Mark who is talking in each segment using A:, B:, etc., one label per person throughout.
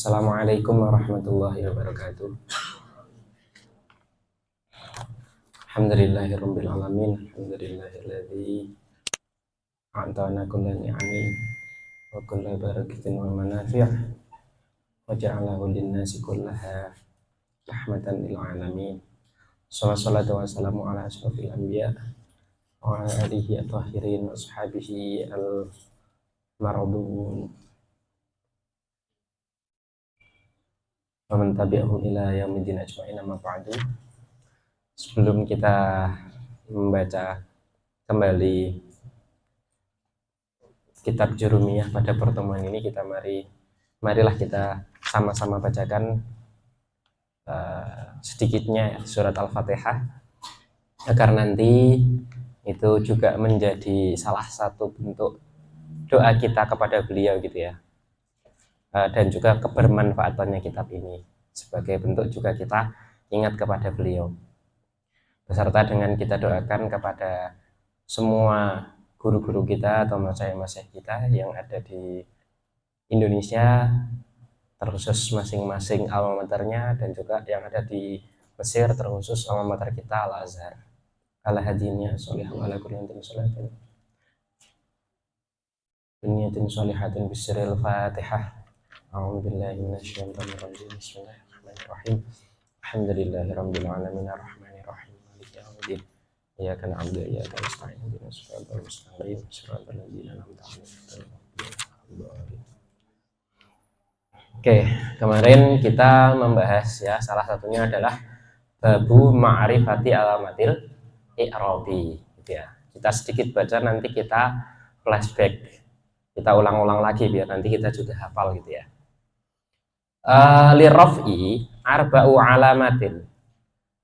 A: Assalamualaikum warahmatullahi wabarakatuh. Alhamdulillahirabbil alamin. Alhamdulillahilladzi a'tana kulla ni'amin wa kulla barakatin wa manafi' wa ja'alahu lin-nasi kullaha rahmatan lil alamin. Shallallahu wassalamu ala asyrofil anbiya wa ala alihi at-tahirin wa ashabihi al-maradun wa man tabi'ahum ila yaumiddin ajma'in, amma ba'du. Sebelum kita membaca kembali kitab Jurumiyah pada pertemuan ini, marilah kita sama-sama bacakan sedikitnya surat Al-Fatihah, agar nanti itu juga menjadi salah satu bentuk doa kita kepada beliau gitu ya, dan juga kebermanfaatannya kitab ini sebagai bentuk juga kita ingat kepada beliau, beserta dengan kita doakan kepada semua guru-guru kita atau masyayikh kita yang ada di Indonesia, terkhusus masing-masing alma maternya, dan juga yang ada di Mesir, terkhusus alma mater kita Al-Azhar. Al-Hadiniya sholihah ala kulliyatin sholatin biniyatin sholihatin bisiril Fatihah. A'udzubillahi minasyaitonir rajim. Bismillahirrahmanirrahim. Alhamdulillahirabbil alamin arrahmanir rahim maliki yaumiddin. Iyyaka na'budu wa iyyaka nasta'in ihdinas siratal mustaqim siratal ladzina an'amta 'alaihim. Oke, kemarin kita membahas ya, salah satunya adalah babu ma'rifati alamatil i'rabi gitu ya. Kita sedikit baca, nanti kita flashback, kita ulang-ulang lagi biar nanti kita juga hafal gitu ya. Lirraf'i arba'u alamatin.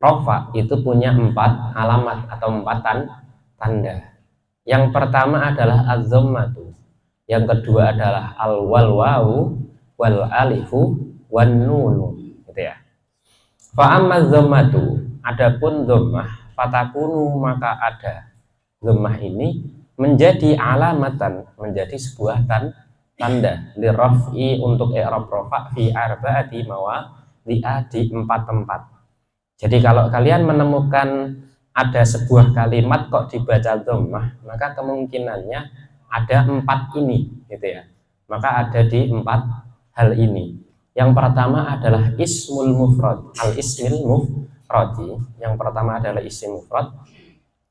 A: Rafa itu punya 4 alamat atau 4 tanda. Yang pertama adalah az-dhammatu, yang kedua adalah al-wal wawu wal alifu wan nunu gitu ya. Fa amma dhammatu, adapun dhammah, fatakunu maka ada dhammah ini menjadi alamatan, menjadi sebuah tanda lirraf'i untuk i'rab rafa fi arba'ati mawadhi'a, di 4 tempat. Jadi kalau kalian menemukan ada sebuah kalimat kok dibaca dhammah, maka kemungkinannya ada 4 ini gitu ya. Maka ada di 4 hal ini. Yang pertama adalah ismul mufrad, al-ismil mufradi. Yang pertama adalah isim mufrad,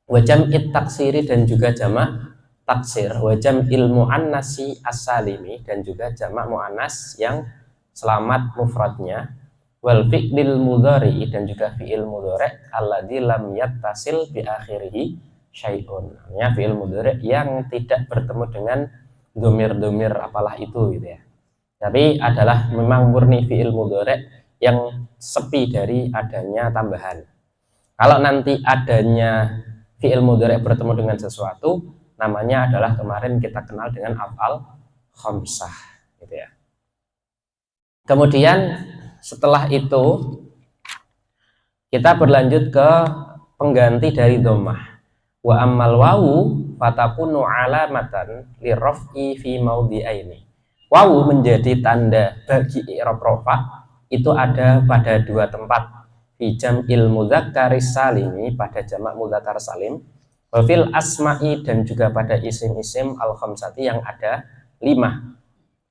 A: wa jam'it taksiri dan juga jamak taksir, wa jam'il muannasi as-salimi dan juga jamak muannas yang selamat mufradnya, wal fi'lil mudhari dan juga fi'il mudhari alladzi lam yattasil bi akhirih syai'un. Artinya fi'il mudhari yang tidak bertemu dengan domir-domir apalah itu gitu ya. Tapi adalah memang murni fi'il mudhari yang sepi dari adanya tambahan. Kalau nanti adanya fi'il mudhari bertemu dengan sesuatu, namanya adalah kemarin kita kenal dengan af'al khamsah gitu ya. Kemudian setelah itu kita berlanjut ke pengganti dari dhammah. Wa ammal wawu fatakunu alamatan lirraf'i fi maudhi'aini. Wawu menjadi tanda bagi i'rab rafa itu ada pada 2 tempat. Fi jam'il mudzakkaris salimi, pada jamak mudzakkar salim, wa fil asma'i dan juga pada isim-isim al-khamsati yang ada 5.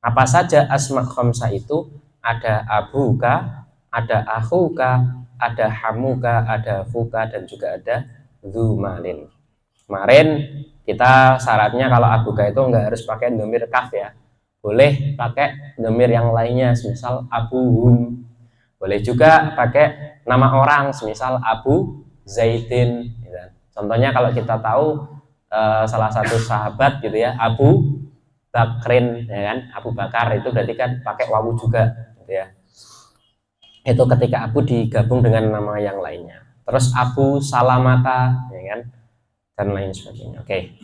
A: Apa saja asma' khamsah itu? Ada abuka, ada akhuka, ada hamuka, ada fuka, dan juga ada dzumalin. Kemarin kita syaratnya kalau abuka itu enggak harus pakai domir kaf ya. Boleh pakai domir yang lainnya, semisal abuhum. Boleh juga pakai nama orang, semisal Abu Zaidin. Contohnya kalau kita tahu salah satu sahabat gitu ya, Abu Bakrin ya kan, Abu Bakar itu berarti kan pakai wawu juga gitu ya. Itu ketika Abu digabung dengan nama yang lainnya. Terus Abu Salamata ya kan, dan lain sebagainya. Oke.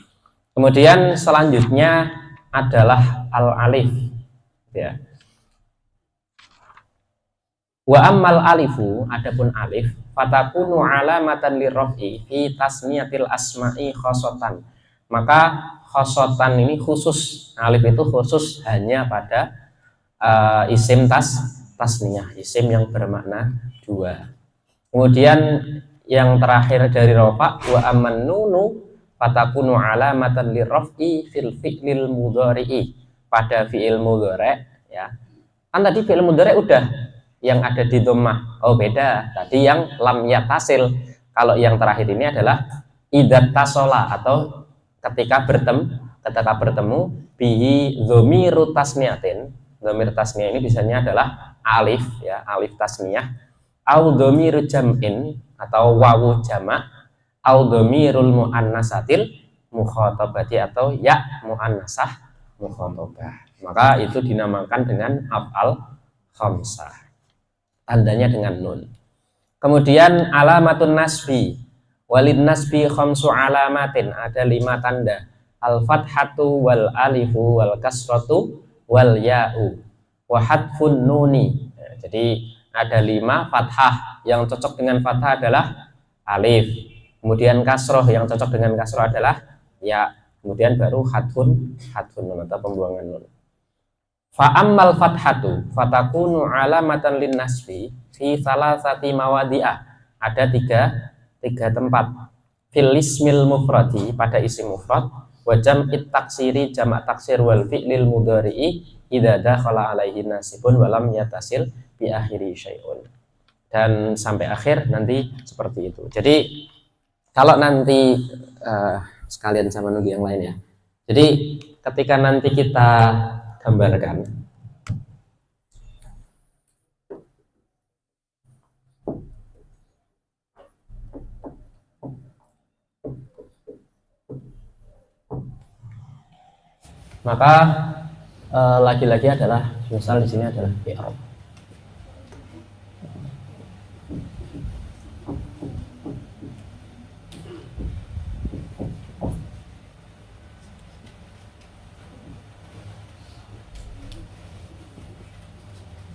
A: Kemudian selanjutnya adalah al-alif ya. Wa ammal alifu, adapun alif, fatakunu alamatan lirraf'i fi tasmiyatil asma'i khosotan. Maka khosotan ini khusus, alif itu khusus hanya pada isim tasniyah, isim yang bermakna dua. Kemudian yang terakhir dari rofa, wa aman nunu fatakunu alamatan lirraf'i fil fi'lil mudhari'i, pada fi'il mudhari', ya. Kan tadi fi'il mudhari' udah yang ada di dhammah. Oh, beda. Tadi yang lam yatasil. Kalau yang terakhir ini adalah idat tasola, atau ketika bertemu bihi dhamiru tasniyatin. Dhamir tasniyah ini biasanya adalah alif, ya, alif tasniyah, au dhamiru jam'in, atau wawu jamak, au dhamirul muannasatil mukhatabati, atau ya muannasah mukhatabah. Maka itu dinamakan dengan af'al khamsah. Tandanya dengan nun. Kemudian alamatun nasbi. Walid nasbi khamsu alamatin, ada 5 tanda. Al fathatu wal alifu wal kasratu wal ya'u wa hadfun nuni. Nah, jadi ada 5 fathah. Yang cocok dengan fathah adalah alif. Kemudian kasroh, yang cocok dengan kasroh adalah ya. Kemudian baru hadfun nun, atau pembuangan nun. Fa'ammal fathatu fatakunu alamatan lin nasbi fi salasati mawadi'ah. Ada tiga tempat. Fil ismil mufradi, pada isim mufrad, wa jam'it taksiri, jamak taksir, wal fi'lil mudhari'i idza dakhala alaihi nasibun wa lam yatasil bi akhiri syai'un. Dan sampai akhir nanti seperti itu. Jadi kalau nanti sekalian sama nunggu yang lain ya. Jadi ketika nanti kita gambarkan, maka lagi-lagi adalah misal di sini adalah i'rab.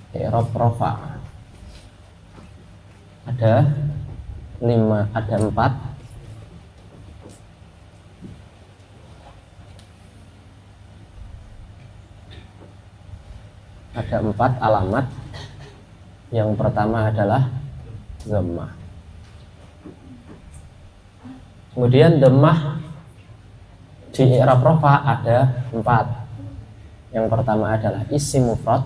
A: I'rab rafa. Ada 4 alamat. Yang pertama adalah dhammah. Kemudian dhammah di i'rab rafa ada 4. Yang pertama adalah isim mufrad,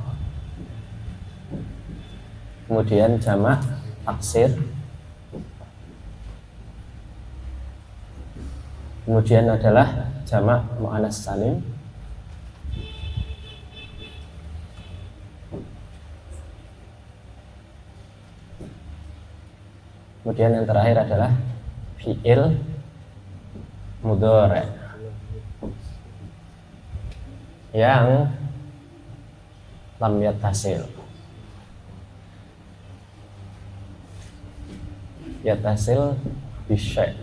A: kemudian jamak taksir, kemudian adalah jamak muannats salim, kemudian yang terakhir adalah fi'il mudhari' yang lam yattasil. Yattasil bisyai'.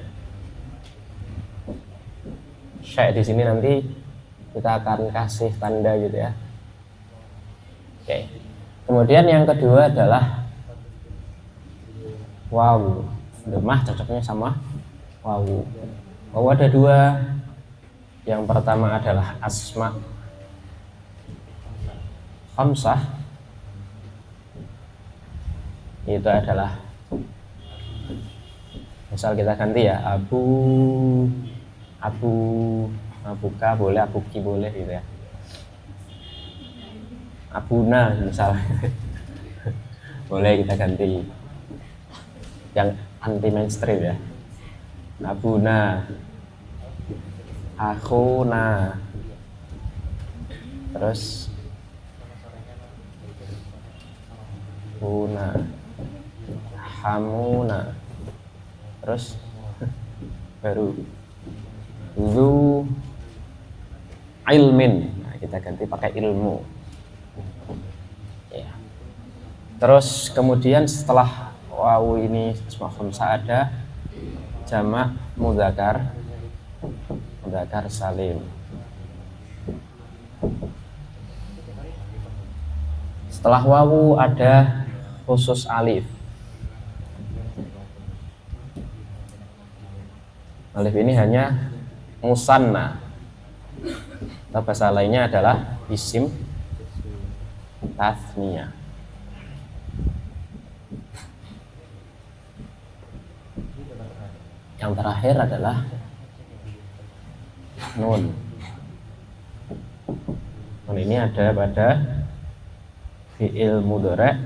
A: Syai' di sini nanti kita akan kasih tanda gitu ya. Oke. Kemudian yang kedua adalah wawu. Dhammah cocoknya sama wawu. Wawu ada 2. Yang pertama adalah asma khamsah. Itu adalah, misal kita ganti ya, abuka boleh, abuki boleh gitu ya. Abuna misal. Boleh kita ganti yang anti mainstream ya. Abuna, akhuna, terus huna, hamuna, terus baru zu ilmin. Nah, kita ganti pakai ilmu ya. Terus kemudian setelah wawu ini asma khamsah ada jamak mudzakkar salim. Setelah wawu ada khusus alif. Alif ini hanya musanna. Atau bahasa lainnya adalah isim tasniyah. Yang terakhir adalah nun. Nun ini ada pada fi'il mudhari'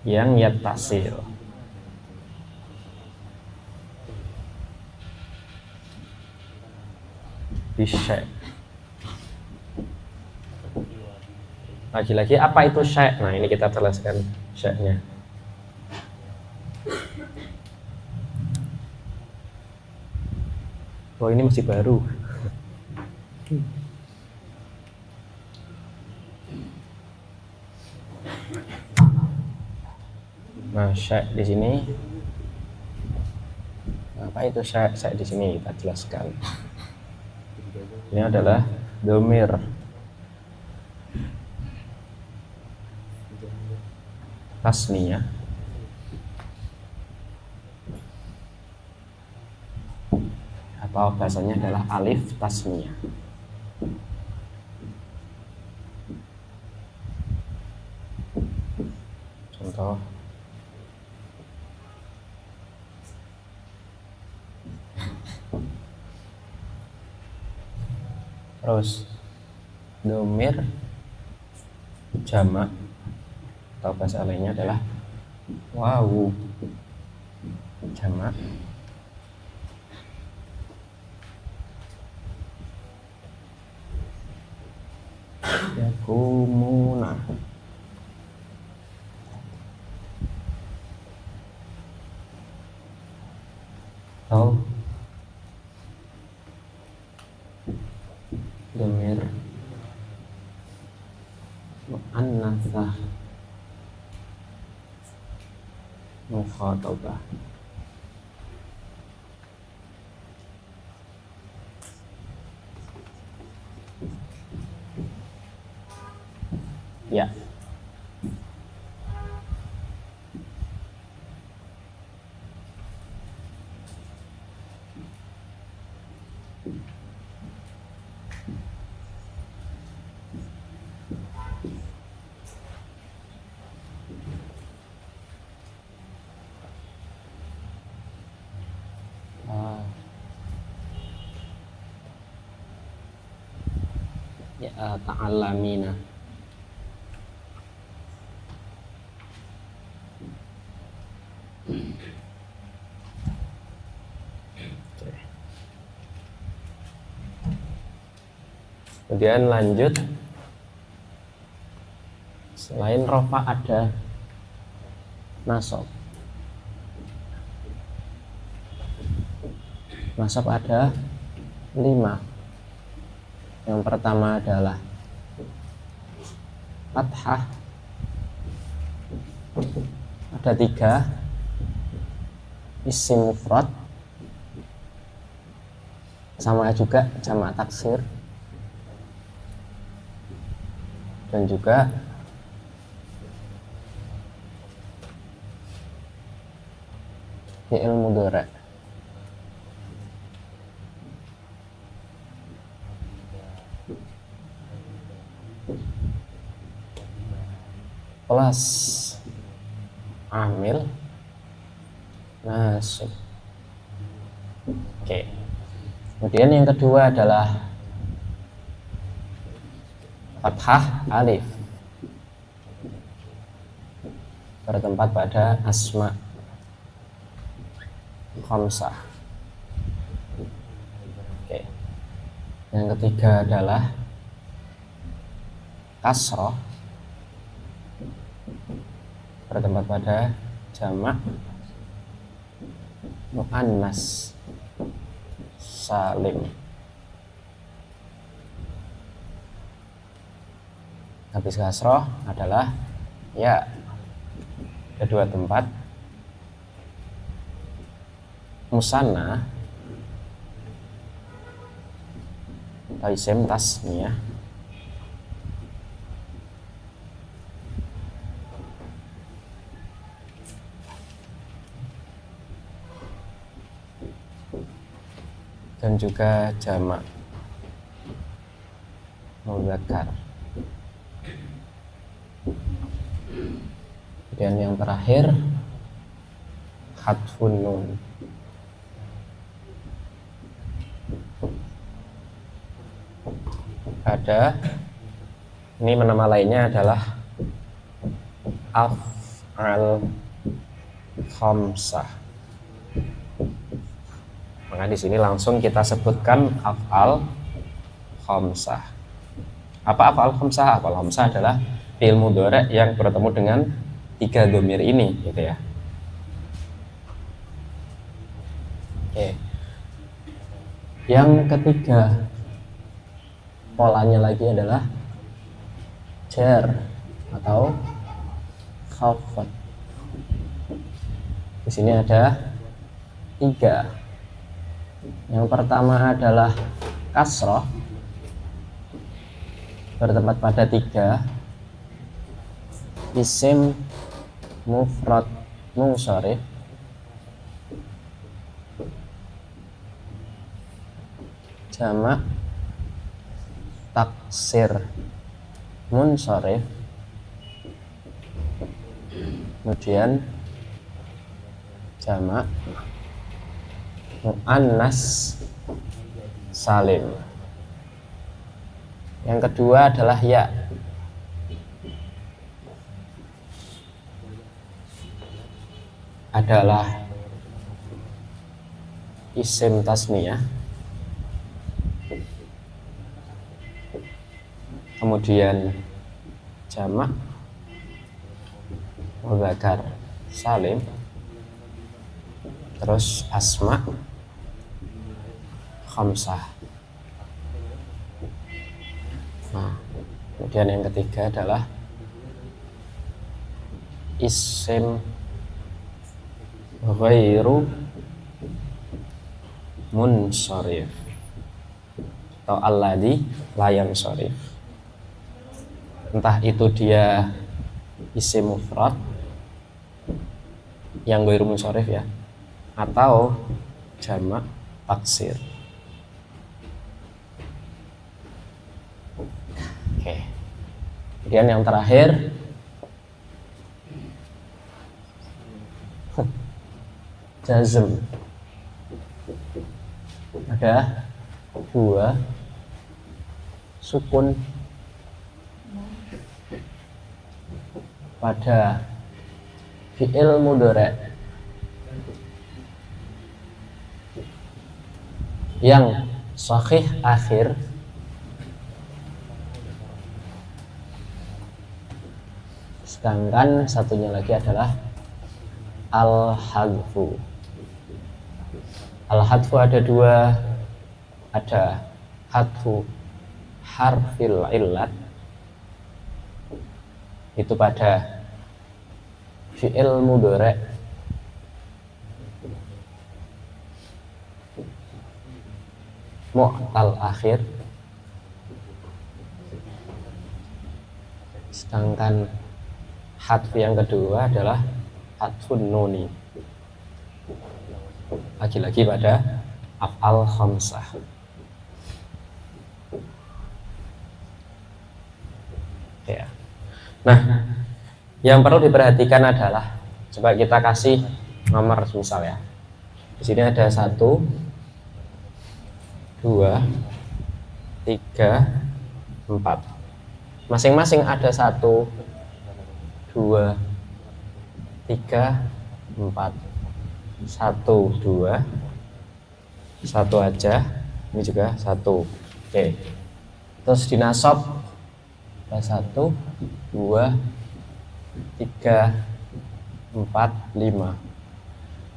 A: yang yattasil. Bisyai. Lagi-lagi apa itu syai'? Nah, ini kita jelaskan syai'-nya. Oh, ini masih baru. Nah, syai' di sini. Apa itu syai' di sini kita jelaskan. Ini adalah dhamir tasniyah atau bahasanya adalah alif tasniyah. Contoh terus dhamir jamak atau bahasa lainnya adalah wawu jamak yakumuna atau dhamir muannats mukhatabah. Ya. Ya ta'allamina. Kemudian lanjut, selain rofa ada nasab. Nasab ada 5. Yang pertama adalah fathah, ada 3, isim mufrad, sama juga jamak taksir, dan juga fi'il mudhari'. Plus amil nasib. Oke. Kemudian yang kedua adalah fathah alif bertempat pada asma khamsah. Oke. Yang ketiga adalah kasroh bertempat pada jamak muannas salim. Habis kasroh adalah ya, kedua tempat musanna atau isim tasniyah dan juga jamak mudzakkar. Kemudian yang terakhir hadfun nun. Ada ini nama lainnya adalah af'al khamsah. Maka di sini langsung kita sebutkan af'al khamsah. Apa af'al khamsah? Af'al khamsah adalah fi'il mudhari' yang bertemu dengan 3 dhamir ini, gitu ya. Oke. Yang ketiga polanya lagi adalah jar atau khafad. Di sini ada 3. Yang pertama adalah kasrah bertempat pada 3, isim mufrad munsharif, jamak taksir munsharif, kemudian jamak muannas salim. Yang kedua adalah ya. Adalah isim tasniyah, kemudian jamak mudzakkar salim, terus asma khamsah. Nah, kemudian yang ketiga adalah isim ghairu munsharif atau alladzi la yansharif. Entah itu dia isim mufrad yang ghairu munsharif ya, atau jamak taksir. Oke. Kemudian yang terakhir jazm. Ada 2 sukun pada fi'il mudhari' yang sahih akhir sedangkan satunya lagi adalah al-hadfu. Al-hadfu ada 2, ada hadfu harfil illat, itu pada fi'il mudhari' mu'tal akhir, sedangkan hadfu yang kedua adalah hadfun nuni, lagi-lagi pada af'al khamsah. Ya. Nah, yang perlu diperhatikan adalah, coba kita kasih nomor misal ya. Di sini ada 1, 2, 3, 4. Masing-masing ada 1, 2, 3, 4. 1, 2, 1 aja. Ini juga 1. Oke. Terus dinasab ada 1, 2, 3, 4, 5.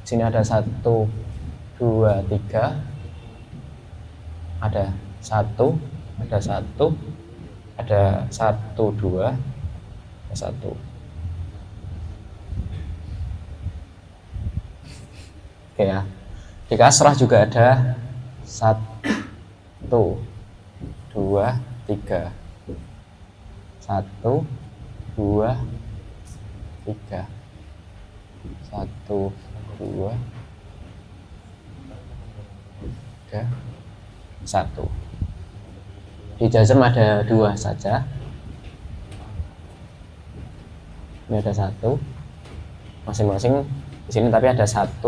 A: Sini ada 1, 2, 3. Ada 1, ada 1, ada 1, 2, ada 1. Oke ya. Di kasrah juga ada 1, 2, 3. 1, 2, 3. 1, 2, 3, 1. Di jazm ada 2 saja. Ini ada 1, masing-masing di sini, tapi ada 1,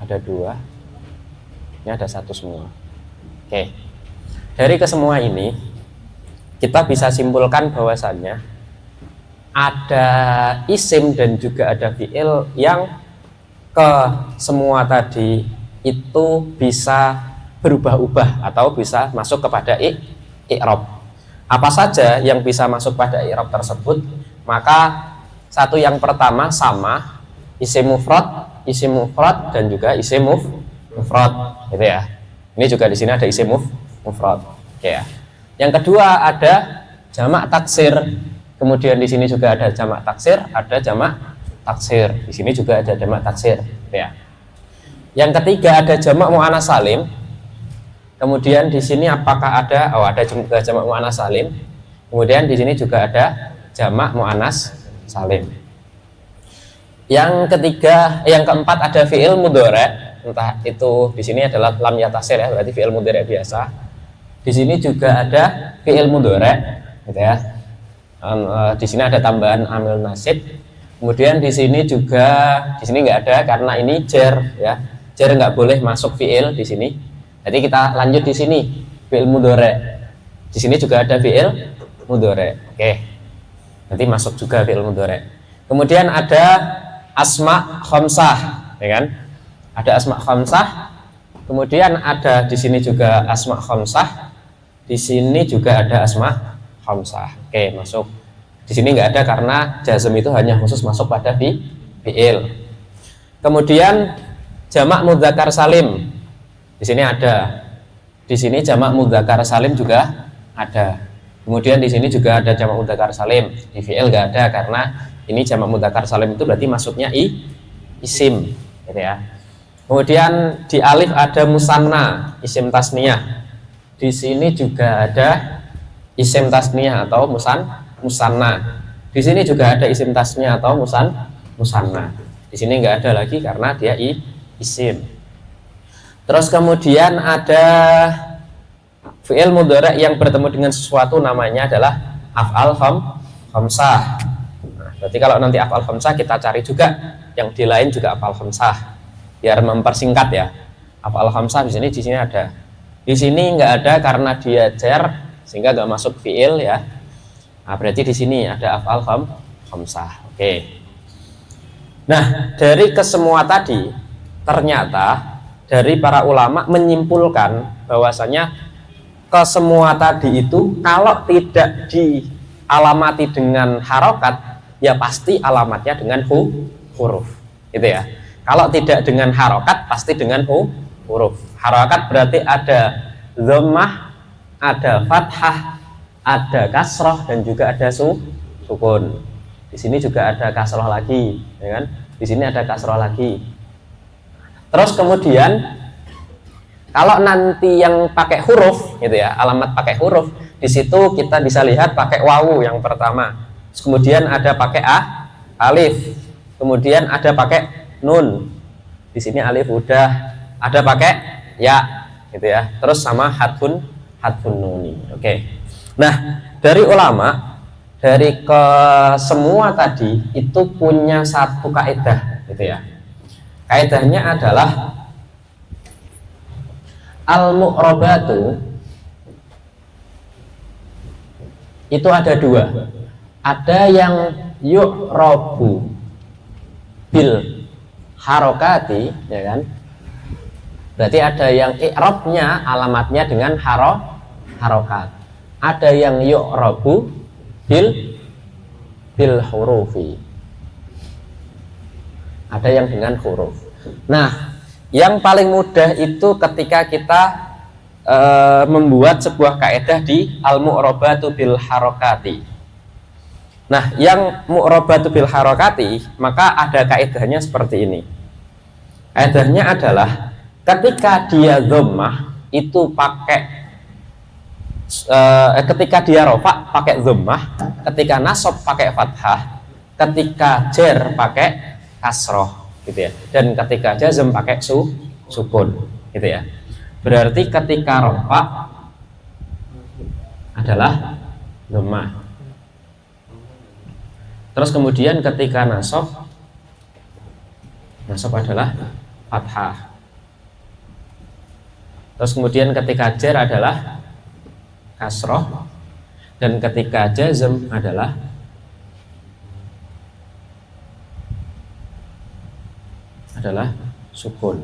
A: ada 2, ini ada 1 semua. Oke, dari kesemua ini kita bisa simpulkan bahwasannya ada isim dan juga ada fiil yang ke semua tadi itu bisa berubah-ubah atau bisa masuk kepada i'rab. Apa saja yang bisa masuk pada i'rab tersebut? Maka satu, yang pertama sama isim mufrad dan juga isim mufrad, gitu ya. Ini juga di sini ada isim mufrad. Oke ya. Yang kedua ada jamak taksir. Kemudian di sini juga ada jamak taksir, ada jamak taksir. Di sini juga ada jamak taksir, gitu ya. Yang ketiga ada jamak muannats salim. Kemudian di sini apakah ada? Ada juga jamak muannats salim. Kemudian di sini juga ada jamak muannats salim. Yang ketiga, yang keempat ada fiil mudhari'. Entah itu di sini adalah lam yatasir ya, berarti fiil mudhari' biasa. Di sini juga ada fiil mudhari', gitu ya. Di sini ada tambahan amil nasib. Kemudian di sini juga, di sini nggak ada karena ini jar ya. Jar nggak boleh masuk fiil di sini. Jadi kita lanjut di sini fiil mudhari'. Di sini juga ada fiil mudhari'. Oke. Nanti masuk juga fiil mudhari'. Kemudian ada asma khamsah, ya kan? Ada asma khamsah. Kemudian ada di sini juga asma khamsah. Di sini juga ada asma khamsah. Oke, masuk. Di sini nggak ada karena jazm itu hanya khusus masuk pada fiil. Kemudian jamak mudzakkar salim. Di sini ada. Di sini jamak mudzakkar salim juga ada. Kemudian di sini juga ada jamak mudzakkar salim. Di fiil nggak ada karena ini jamak mudzakkar salim itu berarti masuknya isim, gitu ya. Kemudian di alif ada musanna, isim tasniyah. Di sini juga ada isim tasniyah atau musanna. Di sini juga ada isim tasniyah atau musanna. Di sini nggak ada lagi karena dia isim. Terus kemudian ada fi'il mudhari' yang bertemu dengan sesuatu, namanya adalah af'al khamsah. Berarti kalau nanti af'al khamsah kita cari juga yang di lain juga af'al khamsah biar mempersingkat ya. Af'al khamsah di sini ada. Di sini nggak ada karena dia jar sehingga nggak masuk fiil ya. Nah, berarti di sini ada af'al khamsah. Oke. Nah, dari kesemua tadi ternyata dari para ulama menyimpulkan bahwasanya kesemua tadi itu kalau tidak dialamati dengan harokat ya pasti alamatnya dengan huruf, gitu ya. Kalau tidak dengan harokat pasti dengan huruf. Harokat berarti ada dhammah, ada fathah, ada kasroh dan juga ada sukun. Di sini juga ada kasroh lagi, ya kan? Di sini ada kasroh lagi. Terus kemudian kalau nanti yang pakai huruf, gitu ya, alamat pakai huruf, di situ kita bisa lihat pakai wawu yang pertama. Kemudian ada pakai alif, kemudian ada pakai nun. Di sini alif udah, ada pakai ya, gitu ya. Terus sama hadfun nuni. Oke. Nah, dari ulama dari ke semua tadi itu punya satu kaidah, gitu ya. Kaidahnya adalah al-mu'rabatu itu ada dua. Ada yang yu'rabu bil harokati, ya kan? Berarti ada yang i'rabnya alamatnya dengan harokat. Ada yang yu'rabu bil hurufi. Ada yang dengan huruf. Nah, yang paling mudah itu ketika kita membuat sebuah kaidah di al-mu'rabatu bil harokati. Nah, yang mu'rabatu bil harokati, maka ada kaidahnya seperti ini. Kaidahnya adalah ketika dia dhammah itu pakai ketika dia rofa pakai dhammah, ketika nasab pakai fathah, ketika jar pakai kasroh, gitu ya. Dan ketika jazm pakai sukun, gitu ya. Berarti ketika rofa adalah dhammah. Terus kemudian ketika nasab nasab adalah fathah. Terus kemudian ketika jar adalah kasroh, dan ketika jazm adalah sukun.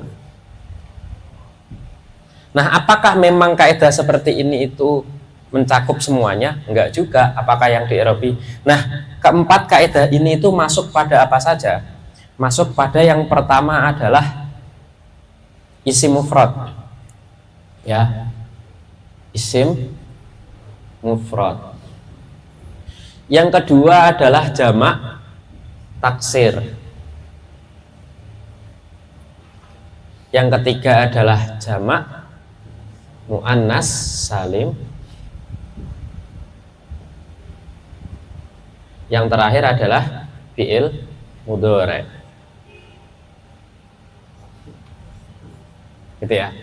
A: Nah, apakah memang kaidah seperti ini itu mencakup semuanya? Enggak juga. Apakah yang di-i'rabi? Nah, keempat kaidah ini itu masuk pada apa saja? Masuk pada yang pertama adalah isim mufrad. Ya, isim mufrad. Yang kedua adalah jamak taksir. Yang ketiga adalah jamak muannas salim. Yang terakhir adalah fi'il mudhari. Gitu ya.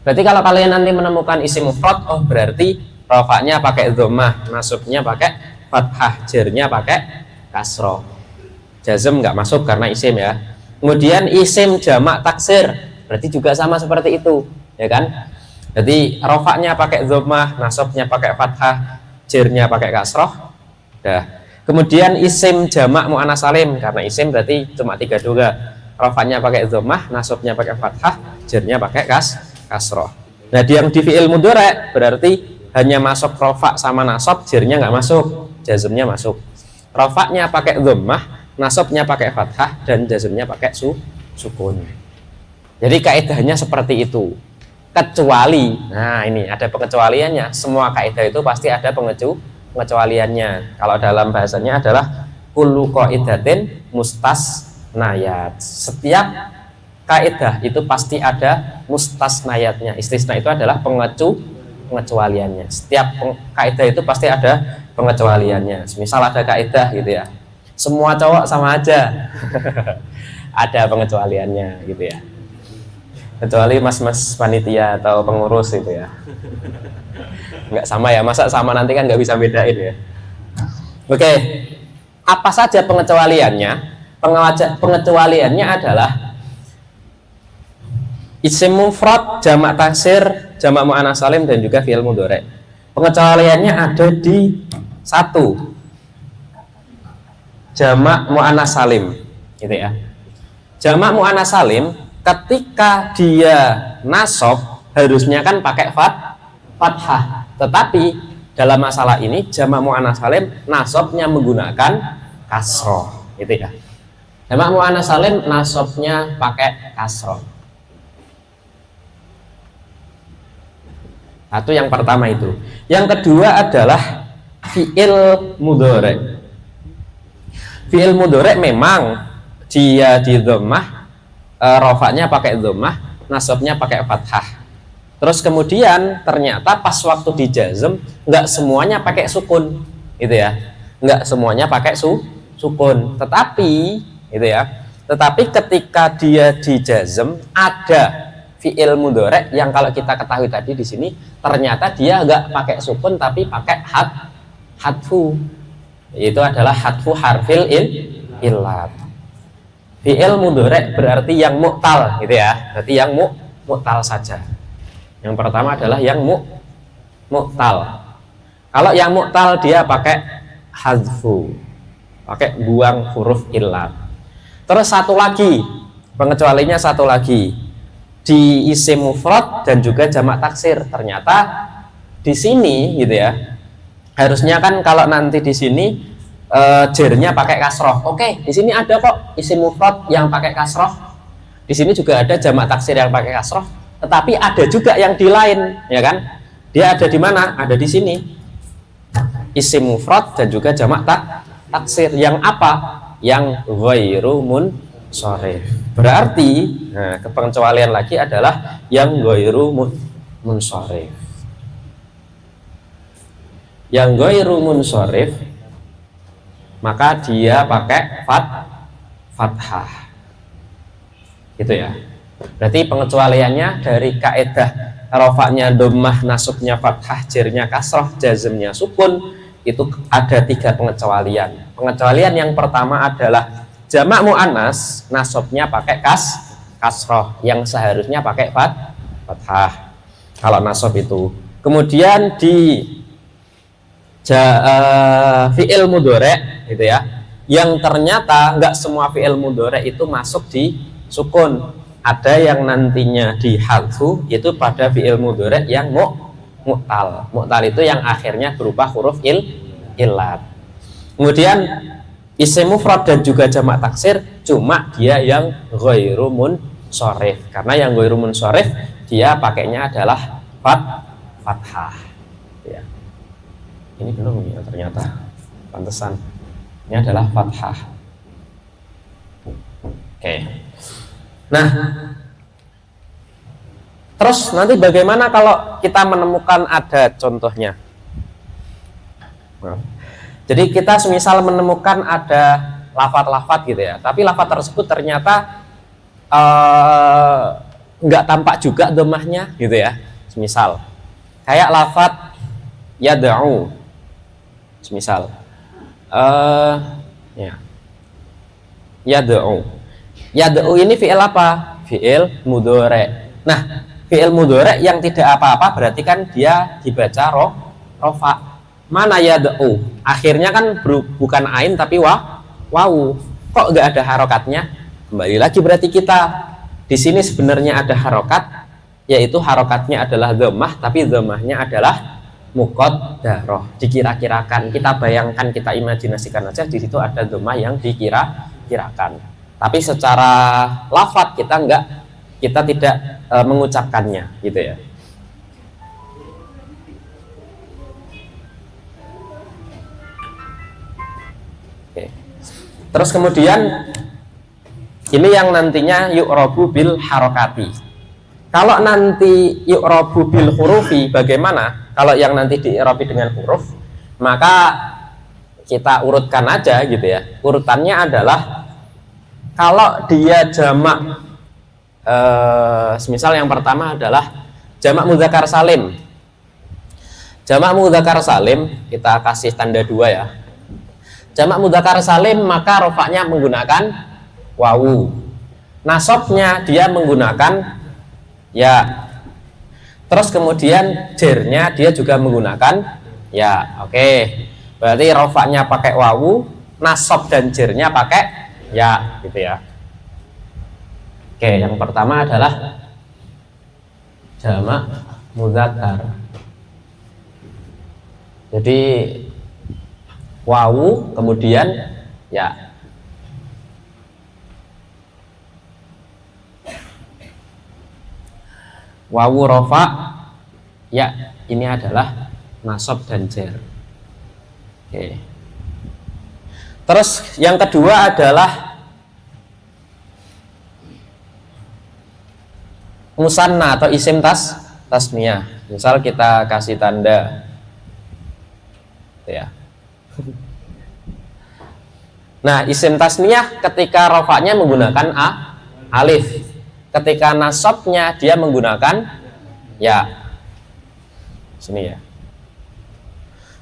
A: Berarti kalau kalian nanti menemukan isim mufrad, oh berarti rafa'nya pakai dhammah, nasabnya pakai fathah, jarnya pakai kasroh. Jazm nggak masuk karena isim ya. Kemudian isim jamak taksir, berarti juga sama seperti itu, ya kan? Jadi rafa'nya pakai dhammah, nasabnya pakai fathah, jarnya pakai kasroh. Dah. Kemudian isim jamak muannas salim, karena isim berarti cuma 3 juga. Rafa'nya pakai dhammah, nasabnya pakai fathah, jarnya pakai kasroh. Nah, yang di fi'il mudhari berarti hanya masuk rafa sama nasab, jarnya nggak masuk, jazmnya masuk. Rafa'nya pakai dhammah, nasabnya pakai fathah, dan jazmnya pakai sukun. Jadi kaidahnya seperti itu. Kecuali, nah ini ada pengecualiannya. Semua kaidah itu pasti ada pengecualiannya. Kalau dalam bahasanya adalah kullu qaidatin mustasnayat. Setiap kaidah itu pasti ada mustasnayatnya. Istisna itu adalah pengecualiannya. Setiap kaidah itu pasti ada pengecualiannya. Misal ada kaidah gitu ya, semua cowok sama aja. Ada pengecualiannya gitu ya. Kecuali mas-mas panitia atau pengurus gitu ya. Nggak sama ya, masa sama nanti kan nggak bisa bedain ya. Oke, apa saja pengecualiannya? Pengecualiannya adalah isim mufrad, jamak taksir, jamak muannas salim, dan juga fi'il mudhari. Pengecualiannya ada di 1, jamak muannas salim, gitu ya. Jamak muannas salim ketika dia nasab harusnya kan pakai fathah, tetapi dalam masalah ini jamak muannas salim nasabnya menggunakan kasroh, gitu ya. Jamak muannas salim nasabnya pakai kasroh. Satu yang pertama itu. Yang kedua adalah fi'il mudhari. Fi'il mudhari memang dia di dhammah, rafa'nya pakai dhammah, nasabnya pakai fathah. Terus kemudian ternyata pas waktu di jazm nggak semuanya pakai sukun, gitu ya. Nggak semuanya pakai sukun. Tetapi, gitu ya. Tetapi ketika dia di jazm ada fi'il mudhari yang kalau kita ketahui tadi di sini ternyata dia nggak pakai sukun tapi pakai hadfu. Itu adalah hadfu harfil illat. Fi'il mudhari berarti yang mu'tal, gitu ya. Berarti yang mu'tal saja. Yang pertama adalah yang mu'tal. Kalau yang mu'tal dia pakai hadfu, pakai buang huruf illat. Terus satu lagi, pengecualiannya satu lagi di isim mufrad dan juga jamak taksir. Ternyata di sini, gitu ya, harusnya kan kalau nanti di sini jernya pakai kasroh. Oke, di sini ada kok isim mufrad yang pakai kasroh. Di sini juga ada jamak taksir yang pakai kasroh. Tetapi ada juga yang di lain, ya kan? Dia ada di mana? Ada di sini. Isim mufrad dan juga jamak taksir. Yang apa? Yang ghairu munsharif. Berarti, nah, pengecualian lagi adalah yang ghairu munsharif. Yang ghairu munsharif maka dia pakai fathah, gitu ya. Berarti pengecualiannya dari kaidah rafa'nya dhammah, nasabnya fathah, jarnya kasroh, jazmnya sukun, itu ada 3 pengecualian. Pengecualian yang pertama adalah jamak muannas nasabnya pakai kasroh yang seharusnya pakai fathah kalau nasab itu. Kemudian di fi'il mudhari gitu ya, yang ternyata nggak semua fi'il mudhari itu masuk di sukun, ada yang nantinya di hadfu itu pada fi'il mudhari yang mu'tal itu yang akhirnya berupa huruf illat. Kemudian isim mufrad dan juga jamak taksir cuma dia yang ghairu munsharif, karena yang ghairu munsharif dia pakainya adalah fathah ya. Ini belum ya ternyata, pantesan ini adalah fathah. Oke. Nah, terus nanti bagaimana kalau kita menemukan ada contohnya? Jadi kita semisal menemukan ada lafadz-lafadz gitu ya, tapi lafadz tersebut ternyata nggak tampak juga dhammahnya gitu ya. Semisal kayak lafadz yad'u, semisal ya yad'u ini fi'il apa? Fi'il mudhari. Nah, fi'il mudhari yang tidak apa-apa berarti kan dia dibaca rofa. Mana yad'u? Akhirnya kan bukan ain tapi wawu. Kok nggak ada harokatnya? Kembali lagi berarti kita di sini sebenarnya ada harokat, yaitu harokatnya adalah dhammah, tapi dhammahnya adalah muqaddarah. Dikira-kirakan, kita bayangkan, kita imajinasikan aja di situ ada dhammah yang dikira-kirakan. Tapi secara lafadz kita tidak mengucapkannya gitu ya. Oke. Terus kemudian ini yang nantinya yu'rabu bil harokati. Kalau nanti yu'rabu bil hurufi bagaimana? Kalau yang nanti di'irabi dengan huruf, maka kita urutkan aja gitu ya. Urutannya adalah kalau dia jamak, semisal yang pertama adalah jamak mudzakkar salim. Jamak mudzakkar salim kita kasih tanda 2 ya. Jamak mudzakkar salim maka rofaknya menggunakan wawu. Nasabnya dia menggunakan ya. Terus kemudian jernya dia juga menggunakan ya. Oke. Berarti rofaknya pakai wawu, nasab dan jernya pakai ya gitu ya. Oke, yang pertama adalah jamak mudzakkar. Jadi wawu kemudian ya. Wawu rofa ya, ini adalah nasab dan jer. Oke. Terus yang kedua adalah musanna atau isim tasniyah. Misal kita kasih tanda ya. Nah, isim tasniyah ketika rofaknya menggunakan alif. Ketika nasabnya dia menggunakan ya. Sini ya.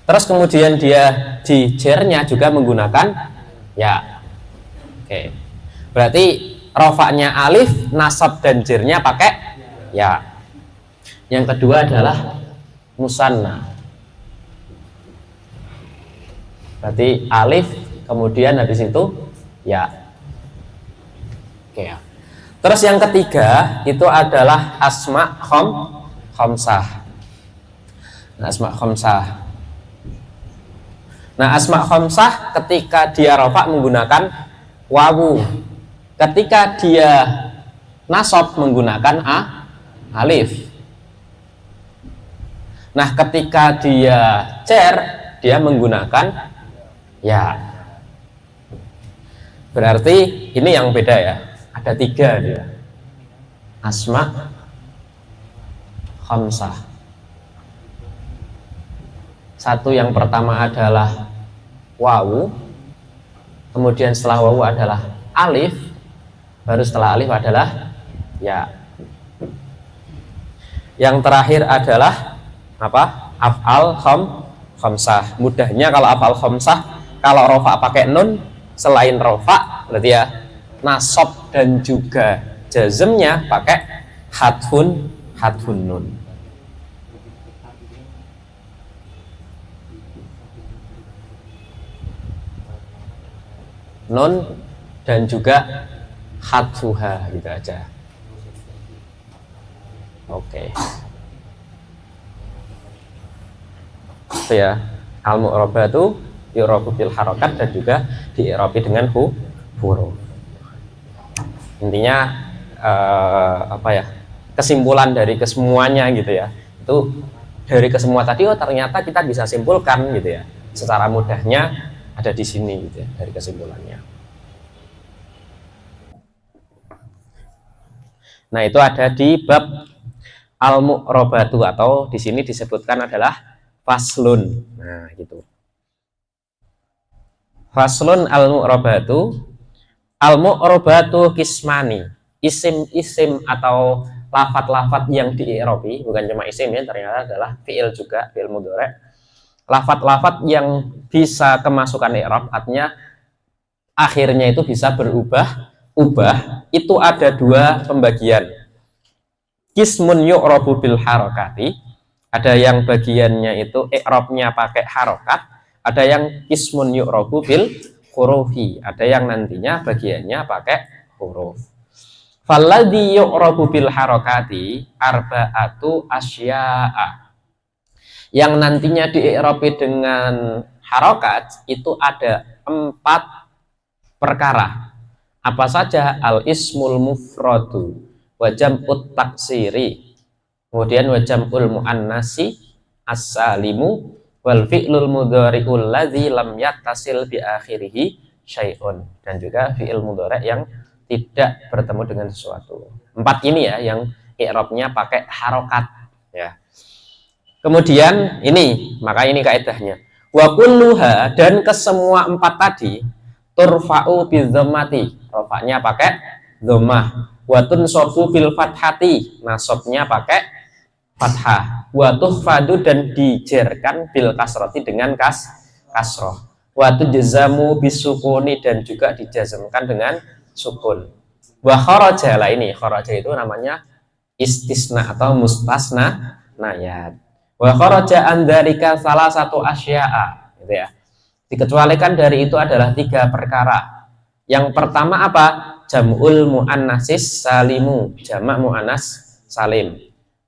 A: Terus kemudian dia di jernya juga menggunakan ya. Oke. Berarti rofaknya alif, nasab dan jernya pakai ya. Yang kedua adalah musanna. Berarti alif kemudian habis itu ya. Oke ya. Terus yang ketiga itu adalah asma khamsah. Nah, asma khamsah. Nah, asma khamsah ketika dia rafa menggunakan wawu. Ketika dia nasab menggunakan alif. Nah, ketika dia cer dia menggunakan ya. Berarti ini yang beda ya. Ada 3 dia. Asma khamsah. Satu yang pertama adalah wawu. Kemudian setelah wawu adalah alif. Baru setelah alif adalah ya. Yang terakhir adalah apa? Af'al khamsah. Mudahnya kalau af'al khamsah, kalau rofa pakai nun, selain rofa berarti ya, nasab dan juga jazmnya pakai hadfun nun. Nun dan juga hadfuha gitu aja. Oke. Itu ya, al-mu'rabatu yu'rabu bil harakat dan juga di'irabi dengan huruf. Intinya apa ya, kesimpulan dari kesemuanya gitu ya, itu dari kesemua tadi, oh ternyata kita bisa simpulkan gitu ya, secara mudahnya ada di sini gitu ya, dari kesimpulannya. Nah, itu ada di bab al-mu'rabatu, atau di sini disebutkan adalah faslun. Nah, gitu. Faslun al-mu'rabatu. Al-mu'rabatu kismani. Isim-isim atau lafat-lafat yang di-i'rabi, bukan cuma isim ya, ternyata adalah fi'il juga, fi'il mudhari'. Lafat-lafat yang bisa kemasukan i'rab, artinya akhirnya itu bisa berubah, itu ada dua pembagian. Kismun yu'rabu bil harakati, ada yang bagiannya itu i'rabnya pakai harokat, ada yang kismun yu'rabu bil hurufi, ada yang nantinya bagiannya pakai huruf. Falladhi yu'rabu bil harakati arba'atu asya'a, yang nantinya di-i'rabi dengan harokat itu ada 4 perkara. Apa saja? Al ismul mufradu wa jam'ut taksiri, kemudian wa jam'ul muannasi as-salimu, wal fi'lul mudhari'ul ladzi lam yattasil bi akhirih syai'un, dan juga fi'il mudhari' yang tidak bertemu dengan sesuatu. 4 ini ya yang i'rabnya pakai harokat ya. Kemudian ini, maka ini kaidahnya. Wa kulluha, dan kesemua 4 tadi turfa'u bi dhammati, rafa'nya pakai dhammah. Wa tunsabu bil fathati, nasabnya pakai fathah. Wa tuhfadu, dan dijerkan bil kasrati dengan kasroh. Wa tujzamu bisukuni, dan juga dijazmkan dengan sukun. Wa kharaja, lah ini kharaja itu namanya istisna atau mustasna nayat. Wa kharaja an dzalika salah satu asya'a, gitu ya. Dikecualikan dari itu adalah 3 perkara. Yang pertama apa? Jam'ul muannasis salimu, jamak muannas salim.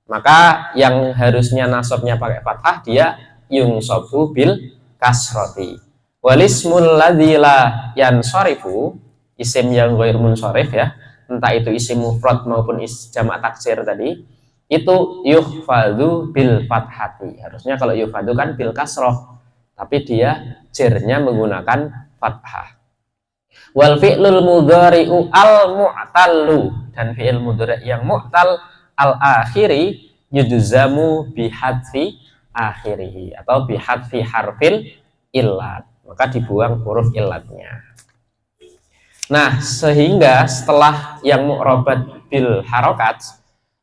A: Maka yang harusnya nasabnya pakai fathah, dia yungsabu bil kasrati. Walismul ladzi la yansarifu, isim yang ghair munsharif ya, entah itu isim mufrad maupun jamak taksir tadi, itu yuhfadzu bil fathati. Harusnya kalau yuhfadzu kan bil kasroh, tapi dia jernya menggunakan fathah. Wal fi'lul mudhari'u al mu'tallu, dan fi'il mudhari' yang mu'tal al akhiri yujzamu bi hadfi akhirihi, atau bi hadfi harfil illat, maka dibuang huruf illatnya. Nah, sehingga setelah yang mu'rabat bil harokat,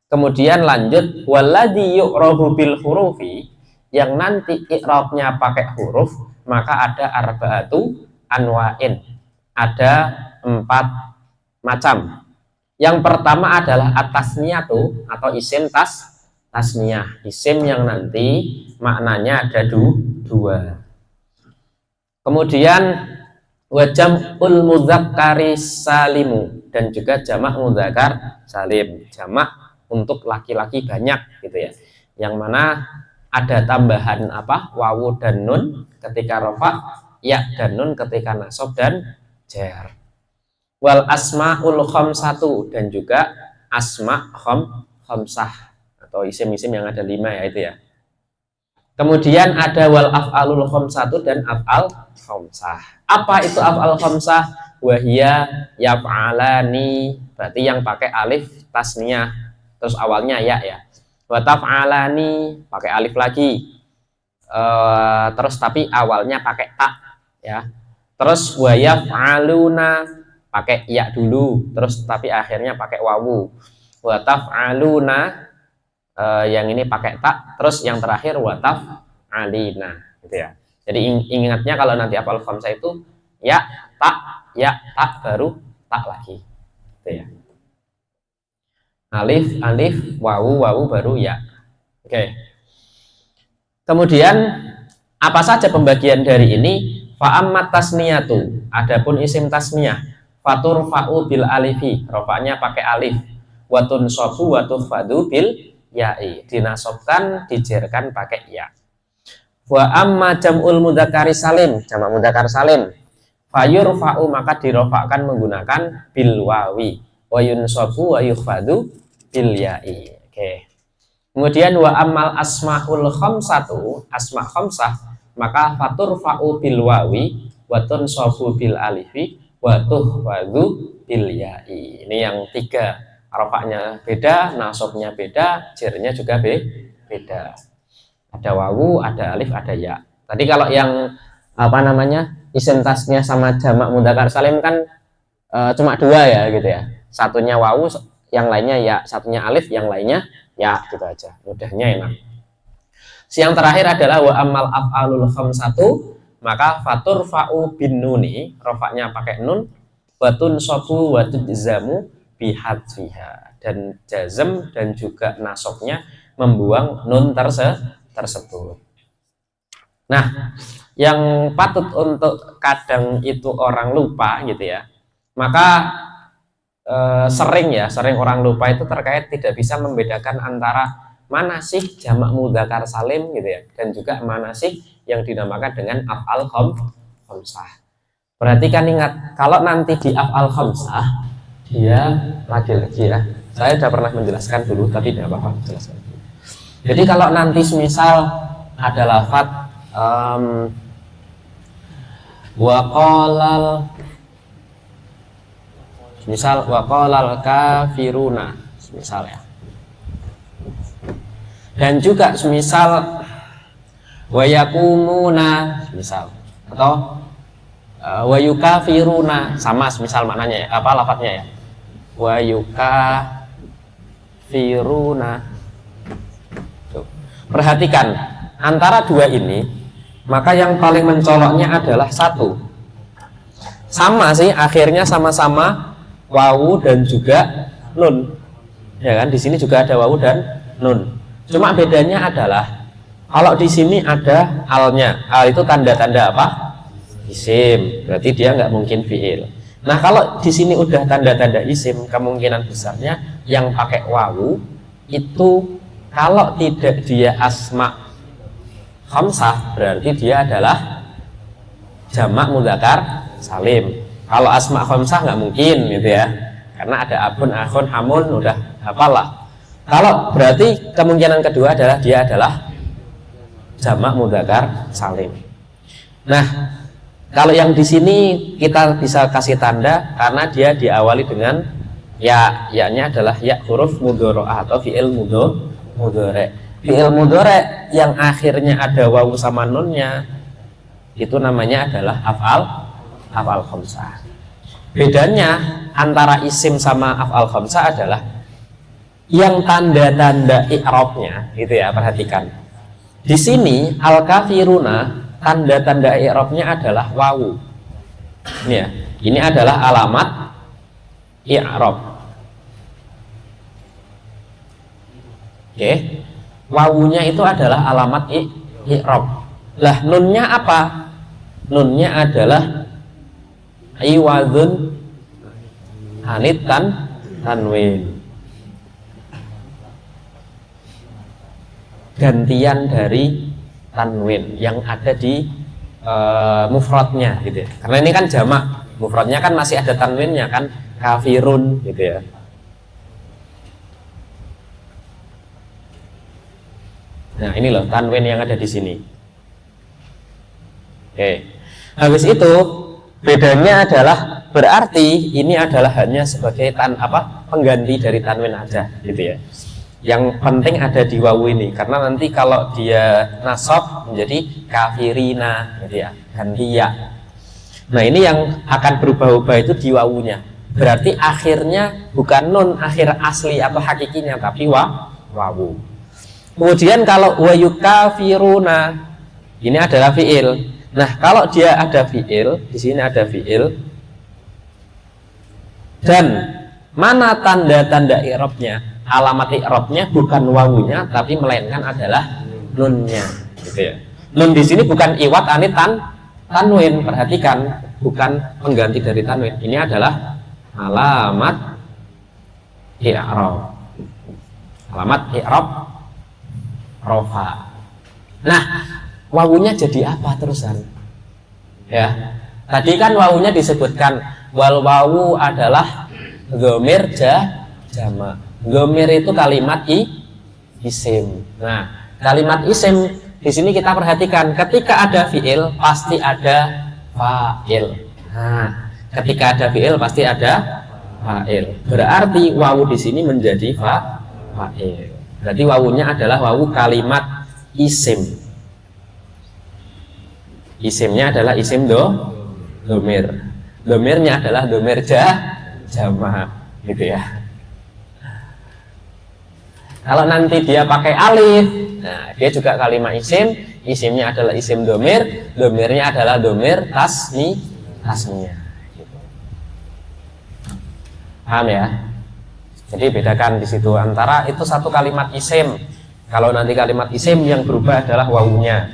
A: kemudian lanjut waladhi yu'rabu bil hurufi, yang nanti i'rabnya pakai huruf, maka ada arba'atu anwa'in, ada 4 macam. Yang pertama adalah atasniyatu, atau isim tasniyah, isim yang nanti maknanya ada 2. Kemudian wajam'ul mudzakkari salimu, dan juga jamak mudzakkar salim, jamak untuk laki-laki banyak gitu ya, yang mana ada tambahan apa? Wawu dan nun ketika rafa, ya dan nun ketika nasab dan jar. Wal asmaul khamsatu, dan juga asma khamsah, atau isim-isim yang ada 5 ya itu ya. Kemudian ada wal af'alul khamsatu, dan af'al khamsah. Apa itu af'al khamsah? Wahia yaf'alani, berarti yang pakai alif tasniyah, terus awalnya ya. Wa taf'alani, pakai alif lagi, terus tapi awalnya pakai ta ya. Terus wa yaf'aluna, pakai ya dulu, terus tapi akhirnya pakai wawu. Wa taf'aluna, yang ini pakai ta, terus yang terakhir wa taf'alina gitu ya. Jadi ingatnya kalau nanti af'al khamsah itu ya, ta, ya, tak, baru tak lagi. Gitu ya. Alif, alif, wawu, wawu, baru ya. Oke. Kemudian apa saja pembagian dari ini? Fa'ammat tasniyatu, adapun isim tasniyah, fatur fa'u bil alifi, rofaknya pakai alif, watun sobu watuh fadu bil ya'i, dinasobkan, dijerkan pakai ya. Wa amma jam'ul mudzakkar salim, jamak mudzakkar salim, fayur fa'u, maka dirofakkan menggunakan bil wawi, wa yunsobu wa yukhfadu bil ya'i. Oke. Kemudian wa ammal asmaul khamsatu, asma khamsah, maka fatur fa'u bil wawi, wa tunsabu bil alifi, wa tuhfadhu bil ya'i. Ini yang tiga, rofaknya beda, nasabnya beda, jernya juga beda. Ada wawu, ada alif, ada ya. Tadi kalau yang apa namanya isim tasnya sama jamak mudzakkar salim kan cuma dua ya gitu ya. Satunya wawu, yang lainnya ya, satunya alif, yang lainnya ya, gitu aja, mudahnya enak. Yang terakhir adalah wa amal af'alul khamsatu, maka fatur fa'u bin nuni, rofaknya pakai nun, watun sobu watun jamu bihadfiha, dan jazm dan juga nasabnya membuang nun tersebut. Nah, yang patut untuk kadang itu orang lupa gitu ya, maka sering orang lupa itu terkait tidak bisa membedakan antara mana sih jamak mudzakkar salim gitu ya, dan juga mana sih yang dinamakan dengan af'al khamsah. Perhatikan, ingat, kalau nanti di af'al khamsah dia lagi-lagi ya, saya sudah pernah menjelaskan dulu tapi tidak apa-apa jelaskan dulu. Jadi kalau nanti semisal ada lafadz wa qalal, misal waqalal kafiruna, misal ya. Dan juga semisal wayakumuna, misal, atau wayukafiruna, sama semisal maknanya ya, apa lafadznya ya, wayukafiruna. Tuh. Perhatikan antara dua ini, maka yang paling mencoloknya adalah satu, sama sih akhirnya sama-sama wawu dan juga nun, ya kan? Di sini juga ada wawu dan nun. Cuma bedanya adalah kalau di sini ada alnya, al itu tanda-tanda apa? Isim, berarti dia nggak mungkin fiil. Nah kalau di sini udah tanda-tanda isim, kemungkinan besarnya yang pakai wawu itu kalau tidak dia asma khamsah, berarti dia adalah jamak mudzakkar salim. Kalau asma khamsah nggak mungkin gitu ya, karena ada abun, akhun, hamun, udah hafalah. Kalau berarti kemungkinan kedua adalah dia adalah jamak mudzakkar salim. Nah, kalau yang di sini kita bisa kasih tanda karena dia diawali dengan ya, ya-nya adalah ya huruf mudhora'ah atau fi'il mudhore'. Fi'il mudhore' yang akhirnya ada wawu sama nunnya itu namanya adalah af'al khamsah. Bedanya antara isim sama af'al khamsah adalah yang tanda-tanda i'rabnya gitu ya, perhatikan. Di sini al-kafiruna tanda-tanda i'rabnya adalah wawu. Ini ya, ini adalah alamat i'rab. Oke. Wawunya itu adalah alamat i'rab. Lah nunnya apa? Nunnya adalah iwadun anit tanwin, gantian dari tanwin yang ada di mufradnya gitu ya. Karena ini kan jamak, mufradnya kan masih ada tanwinnya kan, kafirun gitu ya. Nah ini loh tanwin yang ada di sini. Oke, habis itu bedanya adalah berarti ini adalah hanya sebagai pengganti dari tanwin aja gitu ya. Yang penting ada di wawu ini, karena nanti kalau dia nasab menjadi kafirina gitu ya, ganti ya. Nah ini yang akan berubah-ubah itu di wawunya. Berarti akhirnya bukan nun akhir asli atau hakikinya, tapi wawu. Kemudian kalau wayukafiruna ini adalah fiil. Nah kalau dia ada fiil, di sini ada fiil, Dan mana tanda-tanda i'rabnya? Alamat i'rabnya bukan wawunya tapi melainkan adalah nunnya, gitu ya. Nun di sini bukan iwat anit tanwin, perhatikan, bukan pengganti dari tanwin. Ini adalah alamat i'rab. Alamat i'rab rofa. Nah, wawunya jadi apa terusan? Ya. Tadi kan wawunya disebutkan wal wawu adalah dhamir jama. Dhamir itu kalimat isim. Nah, kalimat isim di sini kita perhatikan, ketika ada fiil pasti ada fa'il. Nah, ketika ada fiil pasti ada fa'il. Berarti wawu di sini menjadi fa'il. Berarti wawunya adalah wawu kalimat isim. Isimnya adalah isim dhamir. Dhamirnya adalah dhamir jama, gitu ya. Kalau nanti dia pakai alif, nah dia juga kalimat isim. Isimnya adalah isim dhamir, dhamirnya adalah dhamir tasniyah. Gitu. Paham ya? Jadi bedakan di situ antara itu satu kalimat isim. Kalau nanti kalimat isim yang berubah adalah wawunya.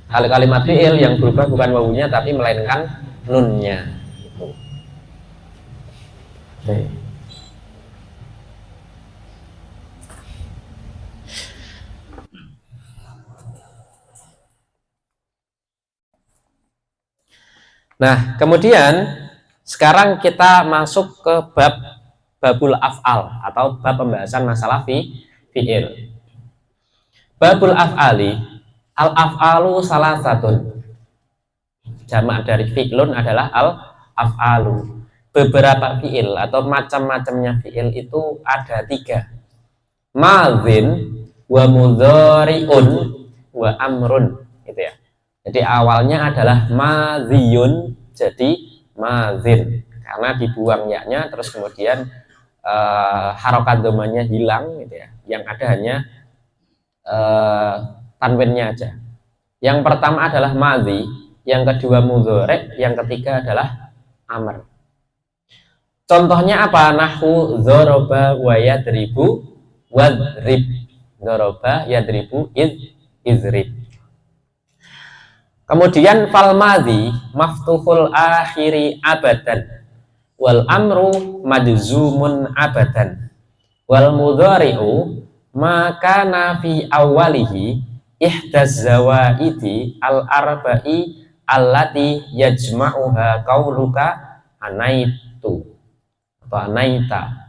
A: Kalau kalimat fi'il yang berubah bukan wawunya tapi melainkan nunnya. Gitu. Oke. Nah, kemudian sekarang kita masuk ke babul af'al atau bab pembahasan masalah fi'il. Babul af'ali, al af'alu salah satu. Jamak dari fi'lun adalah al af'alu. Beberapa fi'il atau macam-macamnya fi'il itu ada 3. Madzin wa mudhari'un wa amrun, gitu ya. Jadi awalnya adalah madziyun, jadi madzin karena dibuang yaknya, terus kemudian harokat domanya hilang, gitu ya. Yang ada hanya tanwinnya aja. Yang pertama adalah madzi, yang kedua mudhari', yang ketiga adalah amr. Contohnya apa? Nahwu dzaraba wa yadribu wadrib. Dzaraba yadribu idrib. Kemudian fal madzi maftuhul akhiri abadan wal amru majzumun abadan wal mudhari'u maka nafi awalihi ihdaz zawaidi al arba'i allati yajma'uha qauluka anaitu atau anaita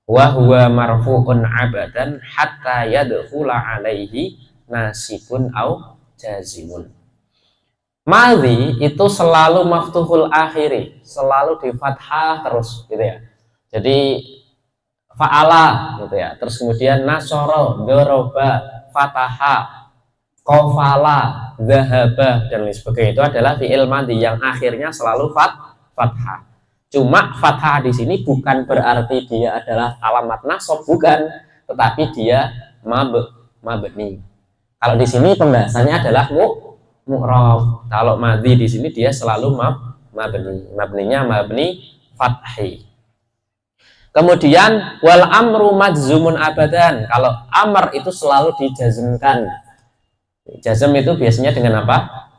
A: wa huwa marfu'un abadan hatta yadkhula alaihi nasibun au jazimun. Madzi itu selalu maftuhul akhiri, selalu di fathah terus, gitu ya. Jadi fa'ala, gitu ya. Terus kemudian nasoro, doroba, fataha, qafala, zahaba, dan lain sebagainya. Itu adalah fi'il madzi yang akhirnya selalu fathah. Cuma fathah di sini bukan berarti dia adalah alamat nasab, bukan, tetapi dia mabni. Kalau di sini pembahasannya adalah mu'rab. Kalau madzi di sini dia selalu mabni. Mabninya mabni fathi. Kemudian wal amru majzumun abadan. Kalau amr itu selalu dijazmkan. Jazm itu biasanya dengan apa?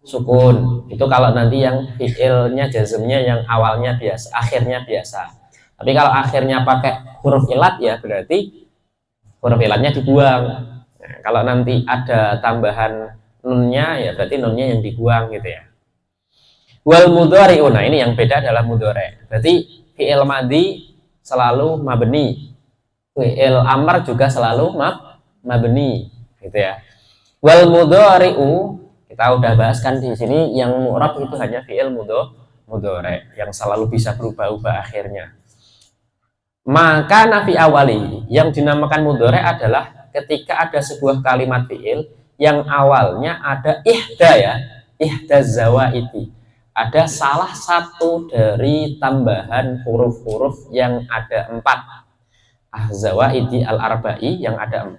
A: Sukun. Itu kalau nanti yang fi'ilnya jazmnya yang awalnya biasa, akhirnya biasa. Tapi kalau akhirnya pakai huruf ilat ya berarti huruf ilatnya dibuang. Nah, kalau nanti ada tambahan nunnya ya berarti nunnya yang dibuang, gitu ya. Wal mudhari'u, nah ini yang beda adalah mudhari'. Berarti fi'il madzi selalu mabni, fi'il amr juga selalu mabni, gitu ya. Wal mudhari'u kita udah bahas kan di sini, yang mu'rab itu hanya fi'il mudhari' yang selalu bisa berubah-ubah akhirnya. Maka nafi awali yang dinamakan mudhari' adalah ketika ada sebuah kalimat fi'il yang awalnya ada ihda zawaidi, ada salah satu dari tambahan huruf-huruf yang ada 4, zawaidi al arba'i yang ada 4,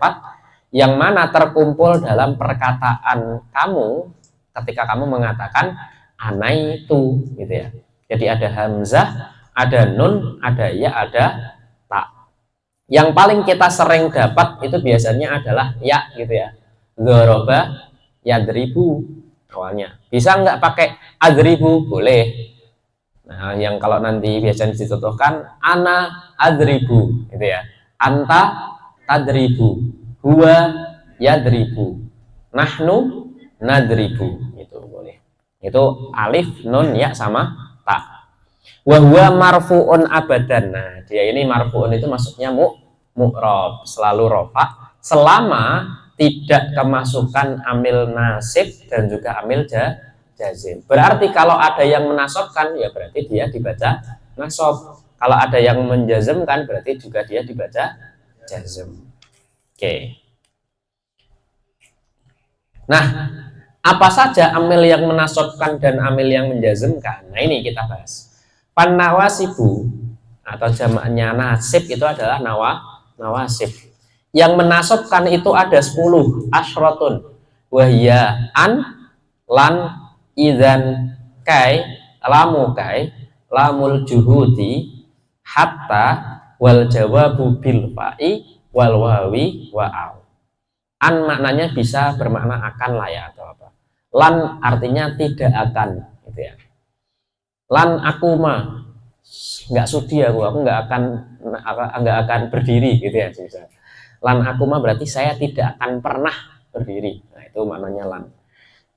A: yang mana terkumpul dalam perkataan kamu ketika kamu mengatakan anaitu, gitu ya. Jadi ada hamzah, ada nun, ada ya, ada ta. Yang paling kita sering dapat itu biasanya adalah ya gitu ya. Dzaraba yadribu awalnya. Bisa nggak pakai adribu? Boleh. Nah, yang kalau nanti biasanya dicontohkan ana adribu gitu ya. Anta tadribu, huwa yadribu, nahnu nadribu, itu boleh. Itu alif, nun, ya sama ta. Wa huwa marfuun abadan. Nah, dia ini marfuun itu maksudnya mu'rab, selalu rofa selama tidak kemasukan amil nasib dan juga amil jazim. Berarti kalau ada yang menasobkan ya berarti dia dibaca nasob. Kalau ada yang menjazmkan berarti juga dia dibaca jazm. Oke. Nah, apa saja amil yang menasobkan dan amil yang menjazmkan? Nah, ini kita bahas. Panawasibu atau jamaknya nasib itu adalah nawasib. Yang menasobkan itu ada 10 asyrotun. Wahya an, lan, idzan, kai, lamu kai, lamul juhudi, hatta, wal jawabu bil fa'i, wal wawi wa'au. An maknanya bisa bermakna akan lah ya atau apa. Lan artinya tidak akan gitu ya. Lan aku mah nggak sudi aku nggak akan berdiri gitu ya. Lan aku mah berarti saya tidak akan pernah berdiri. Nah, itu maknanya lan.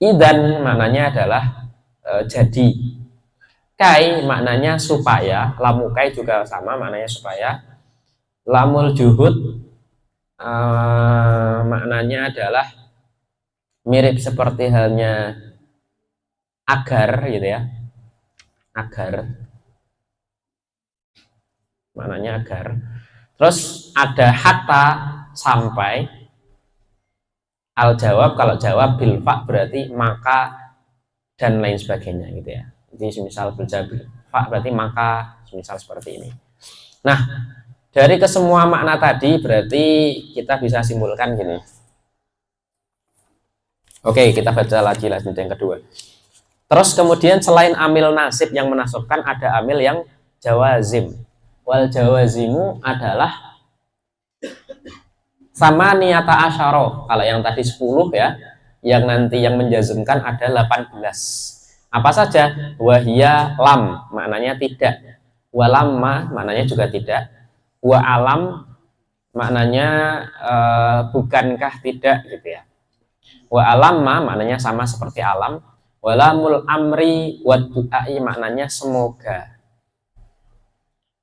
A: Idan maknanya adalah jadi. Kai maknanya supaya, lamu kai juga sama maknanya supaya. Lamul juhud maknanya adalah mirip seperti halnya agar gitu ya. Agar maknanya agar. Terus ada hatta sampai. Al jawab, kalau jawab bil fa berarti maka dan lain sebagainya gitu ya. Jadi misal berjawab fa berarti maka, misal seperti ini. Nah, dari kesemua makna tadi berarti kita bisa simpulkan gini. Oke, kita baca lagi lanjut yang kedua. Terus kemudian selain amil nasib yang menasobkan ada amil yang jawazim. Wal jawazimu adalah sama niyata asyara. Kalau yang tadi 10 ya, yang nanti yang menjazmkan ada 18. Apa saja? Wahia lam maknanya tidak. Walamma maknanya juga tidak. Wa alam maknanya bukankah tidak gitu ya. Wa alamma maknanya sama seperti alam. Walamul amri wa du'ai maknanya semoga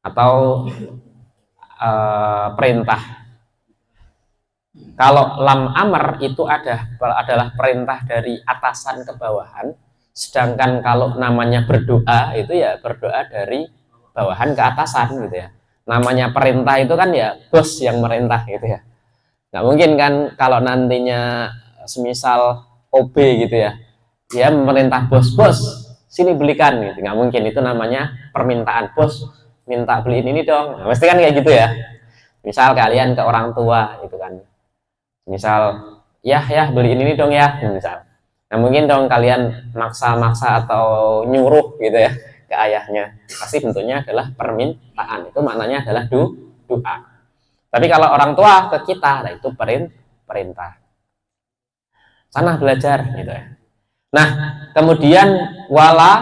A: atau perintah. Kalau lam amr itu adalah perintah dari atasan ke bawahan, sedangkan kalau namanya berdoa itu ya berdoa dari bawahan ke atasan gitu ya. Namanya perintah itu kan ya bos yang merintah gitu ya. Nggak mungkin kan kalau nantinya semisal OB gitu ya, dia memerintah bos sini belikan gitu, nggak mungkin. Itu namanya permintaan, bos minta beliin ini dong. Nah, pasti kan kayak gitu ya. Misal kalian ke orang tua gitu kan. Misal ya beliin ini dong ya misal. Nah mungkin dong kalian maksa atau nyuruh gitu ya ke ayahnya, pasti bentuknya adalah permintaan. Itu maknanya adalah doa. Tapi kalau orang tua ke kita, nah itu perintah. Sana belajar gitu ya. Nah kemudian la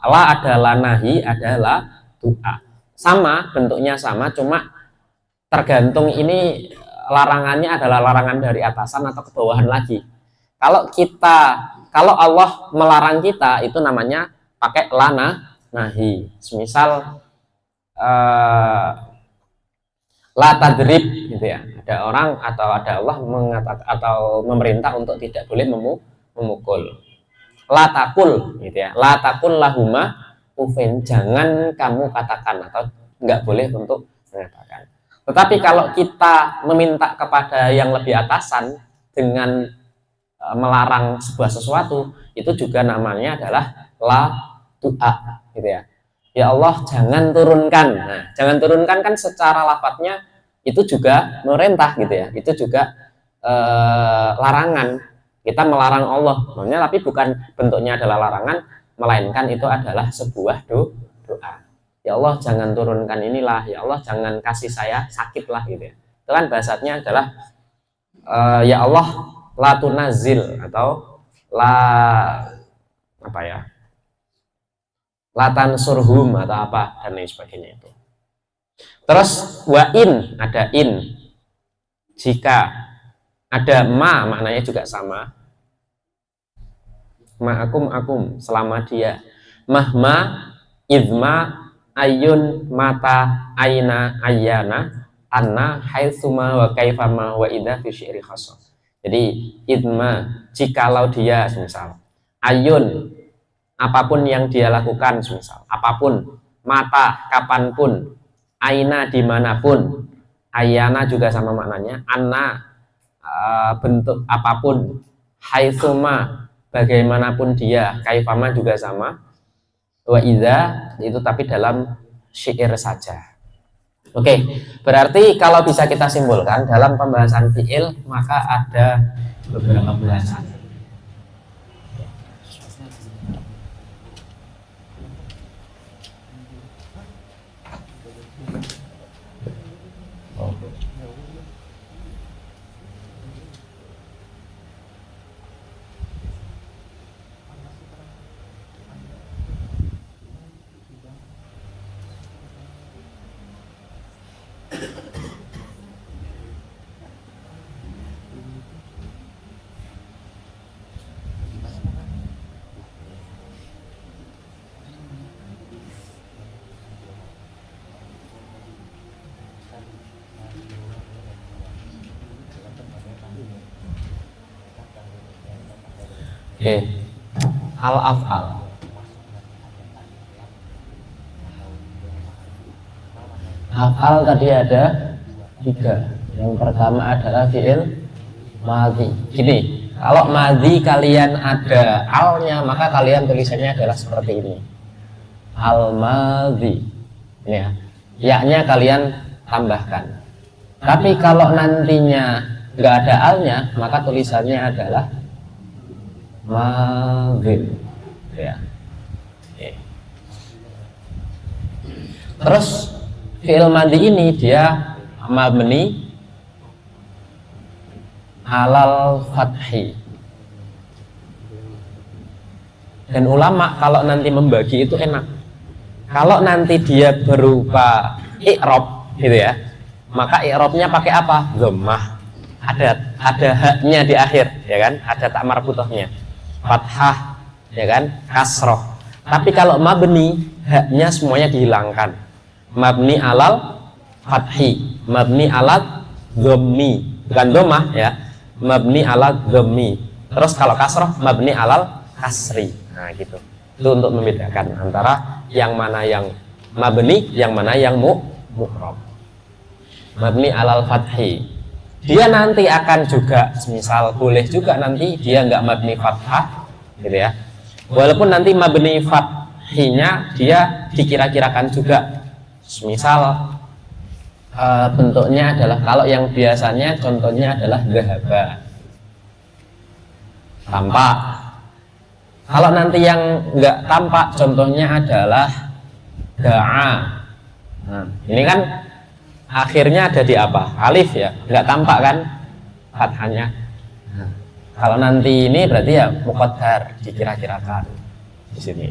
A: adalah nahi, adalah doa. Sama bentuknya sama, cuma tergantung ini larangannya adalah larangan dari atasan atau ke bawahan lagi. Kalau Allah melarang kita itu namanya pakai lana nahi. Semisal la tadrib gitu ya. Ada orang atau ada Allah mengatakan atau memerintah untuk tidak boleh memukul. La takul gitu ya. La takul lahuma ufin, jangan kamu katakan atau nggak boleh untuk mengatakan. Tetapi kalau kita meminta kepada yang lebih atasan dengan melarang sebuah sesuatu, itu juga namanya adalah la doa gitu ya. Ya Allah jangan turunkan. Nah, jangan turunkan kan secara lafadznya itu juga merintah gitu ya. Itu juga larangan. Kita melarang Allah. Maksudnya tapi bukan bentuknya adalah larangan, melainkan itu adalah sebuah doa. ya Allah jangan turunkan inilah, ya Allah jangan kasih saya sakit lah gitu ya. Itu kan bahasanya adalah ya Allah la tunazil atau la apa ya, latan surhum atau apa dan lain sebagainya itu. Terus wa in, ada in, jika, ada ma, maknanya juga sama, akum selama dia, mahma, idma, ayun, mata, aina, ayana, anna, haitsuma, wa kaifama, wa idha fi syi'ri khasam. Jadi idma, jikalau dia misal, ayun, apapun yang dia lakukan misal, apapun, mata, kapanpun, aina, dimanapun, ayana juga sama maknanya, anna, bentuk apapun, haitsuma, bagaimanapun dia, kaifama juga sama, wa idza itu tapi dalam syair saja. Oke, berarti kalau bisa kita simpulkan dalam pembahasan fiil maka ada beberapa pembahasan. Oke, al-af'al. Af'al tadi ada 3. Yang pertama adalah fi'il madhi. Gini, kalau madhi kalian ada alnya, maka kalian tulisannya adalah seperti ini. Al-madhi. Ini ya. Ya-nya kalian tambahkan. Tapi kalau nantinya nggak ada alnya, maka tulisannya adalah madhi. Ya. Oke. Terus fi'il madhi ini dia mabni alal fathi. Dan ulama kalau nanti membagi itu enak. Kalau nanti dia berupa i'rab gitu ya, maka i'rabnya pakai apa? Dhammah. Ada haknya di akhir, ya kan? Ada tak marbutohnya. Fathah, ya kan? Kasroh. Tapi kalau mabni, haknya semuanya dihilangkan. Mabni alal fathi, mabni alal dhammi, bukan dhammah ya. Mabni alal dhammi. Terus kalau kasroh, mabni alal kasri. Nah, gitu. Itu untuk membedakan antara yang mana yang mabni, yang mana yang mu'rab. Mabni alal fathi. Dia nanti akan juga, misal boleh juga nanti dia nggak mabni fathah, gitu ya. Walaupun nanti mabni fathinya dia dikira-kirakan juga. Misal bentuknya adalah, kalau yang biasanya contohnya adalah dhahaba, tampak. Kalau nanti yang nggak tampak contohnya adalah da'a. Nah, ini kan akhirnya ada di apa? Alif ya, nggak tampak kan fathahnya. Nah, kalau nanti ini berarti ya muqaddar, dikira-kirakan di sini.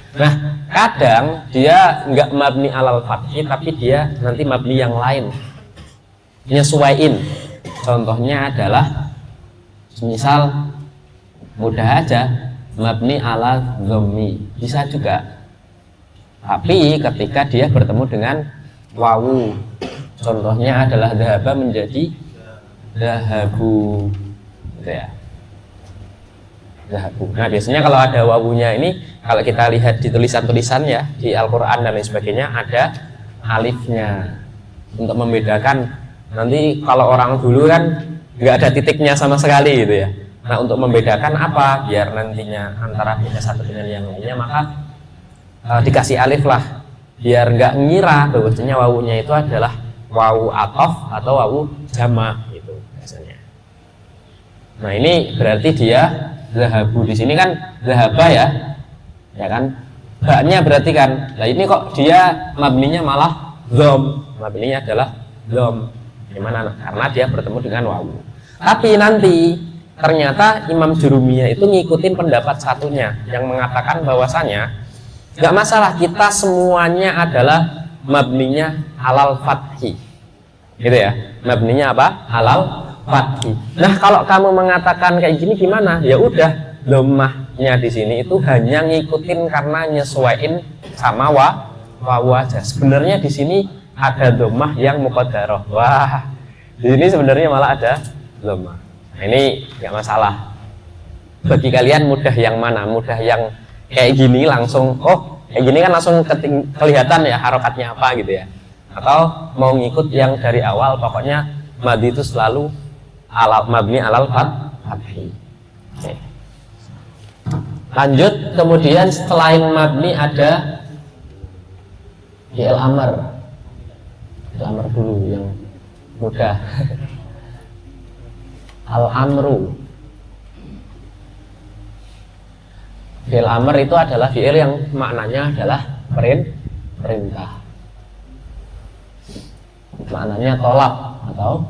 A: Nah, kadang dia nggak mabni alal fathi, tapi dia nanti mabni yang lain, nyesuaiin. Contohnya adalah misal mudah aja mabni alal dhammi, bisa juga. Tapi ketika dia bertemu dengan wawu, contohnya adalah dhahaba menjadi dhahabu, gitu ya. Dhahabu. Nah, biasanya kalau ada wawunya ini, kalau kita lihat di tulisan-tulisan ya di Al-Quran dan lain sebagainya, ada alifnya untuk membedakan. Nanti kalau orang dulu kan nggak ada titiknya sama sekali gitu ya. Nah, untuk membedakan apa? Biar nantinya antara beda satu dengan yang lainnya, maka dikasih alif lah, biar nggak ngira bahwasanya wawunya itu adalah wawu atof atau wawu jama gitu biasanya. Nah, ini berarti dia dhahabu. Di sini kan dhahaba ya kan, haknya berarti kan, nah ini kok dia mabninya malah dhom, mabninya adalah dhom. Gimana? Karena dia bertemu dengan wawu. Tapi nanti ternyata Imam Jurumiyah itu ngikutin pendapat satunya yang mengatakan bahwasanya nggak masalah, kita semuanya adalah mabninya alal fathi, gitu ya. Mabninya apa? Alal fathi. Nah kalau kamu mengatakan kayak gini gimana? Ya udah, dhammahnya di sini itu hanya ngikutin karena nyesuaiin sama wawu aja. Sebenarnya di sini ada dhammah yang muqaddarah. Wah, di sini sebenarnya malah ada dhammah. Nah, ini nggak masalah. Bagi kalian mudah yang mana? Mudah yang kayak gini langsung, oh kayak gini kan langsung kelihatan ya harokatnya apa gitu ya. Atau mau ngikut yang dari awal, pokoknya madi itu selalu mabni alal fathi. Oke. Lanjut, kemudian selain mabni ada fi'il amr. Fi'il amr dulu yang mudah. Al-amru. Fi'il amr itu adalah fi'il yang maknanya adalah perintah. Maknanya tolak atau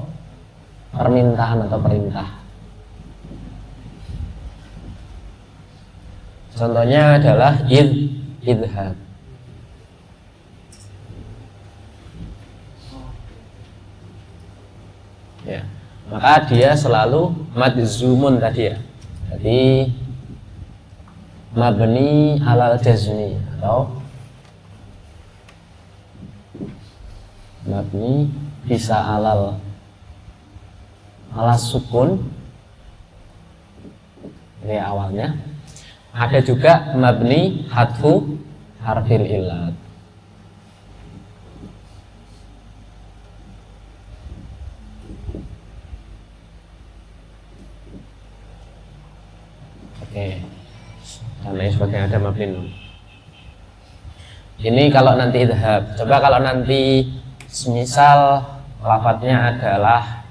A: permintaan atau perintah. Contohnya adalah idhab. Ya, maka dia selalu madzumun tadi ya. Jadi mabni alal jazmi atau mabni bisa ala sukun. Ini awalnya. Ada juga mabni hadfu harfil illat. Oke. Dan lain sebagainya, ada mabni nun. Ini kalau nanti idhab. Coba kalau nanti semisal lafadznya adalah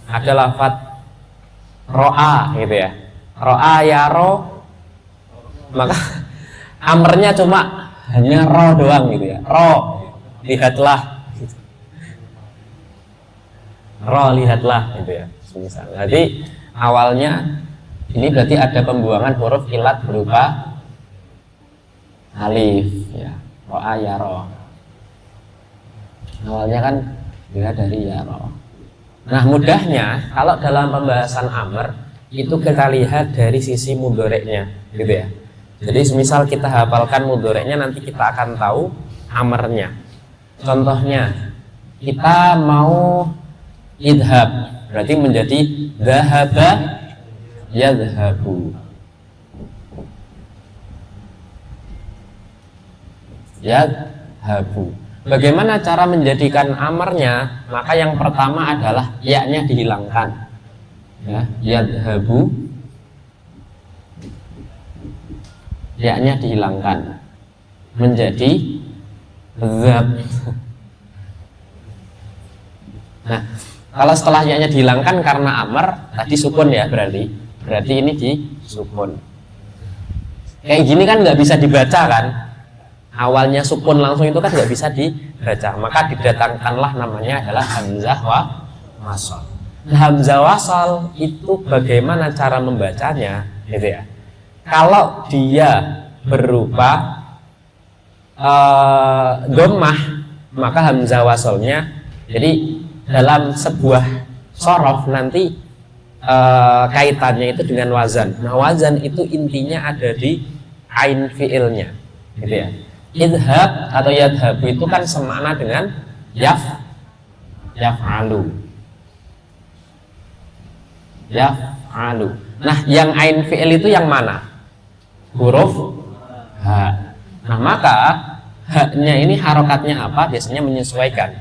A: ada lafadz ro'a gitu ya, ro'a ya ro, maka amrnya cuma hanya ro doang gitu ya, ro lihatlah gitu. Ro lihatlah gitu ya semisal. Jadi awalnya ini berarti ada pembuangan huruf ilat berupa alif ya, ro'a ya ro. Awalnya kan dia dari ya ro. Nah mudahnya kalau dalam pembahasan amr itu kita lihat dari sisi mudhoreknya gitu ya. Jadi semisal kita hafalkan mudhoreknya, nanti kita akan tahu amrnya. Contohnya kita mau idhab, berarti menjadi dhahaba yadhabu. Yadhabu. Bagaimana cara menjadikan amarnya? Maka yang pertama adalah ya-nya dihilangkan. Ya, yadhabu. Ya-nya dihilangkan. Menjadi zab. Nah, kalau setelah ya-nya dihilangkan karena amar, tadi sukun ya berarti. Berarti ini di sukun. Kayak gini kan nggak bisa dibaca kan? Awalnya sukun langsung itu kan nggak bisa dibaca, maka didatangkanlah namanya adalah hamzah wasal. Nah, hamzah wasal itu bagaimana cara membacanya gitu ya. Kalau dia berupa dhammah, maka hamzah wasalnya, jadi dalam sebuah sorof nanti kaitannya itu dengan wazan. Nah wazan itu intinya ada di ain fiilnya gitu ya. Idhab atau yadhabu itu kan semakna dengan yaf'alu. Yaf'alu. Nah, yang ain fi'il itu yang mana? Huruf ha. Nah, maka haknya ini harokatnya apa? Biasanya menyesuaikan.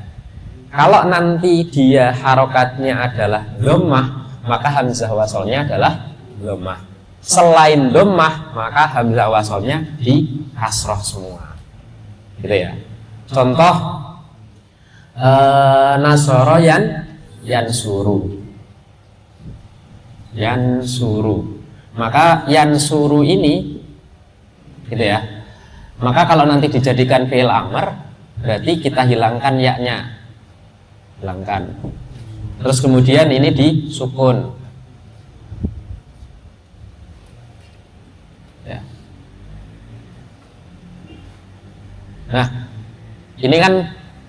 A: Kalau nanti dia harokatnya adalah dhammah, maka hamzah wasalnya adalah dhammah. Selain dhammah, maka hamzah wasalnya di kasroh semua. Gitu ya. Contoh nasoro yansuru. Yansuru. Maka yansuru ini gitu ya. Maka kalau nanti dijadikan fi'il amr, berarti kita hilangkan ya-nya, hilangkan. Terus kemudian ini disukun. Ya. Nah, ini kan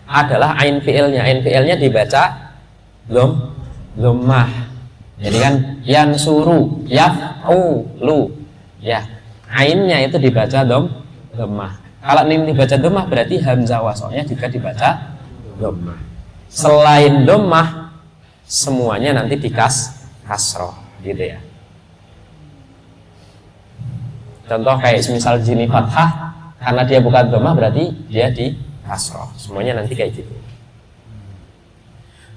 A: adalah ain fi'ilnya. Ain fi'ilnya dibaca dhammah. Jadi kan yansuru, yaf'ulu. Ya. Ainnya itu dibaca dhammah. Kalau ini dibaca dhammah berarti hamzah wasalnya juga dibaca dhammah. Selain dhammah semuanya nanti kasroh gitu ya. Contoh kayak misal jini fathah, karena dia bukan dhammah berarti dia di kasroh. Semuanya nanti kayak gitu.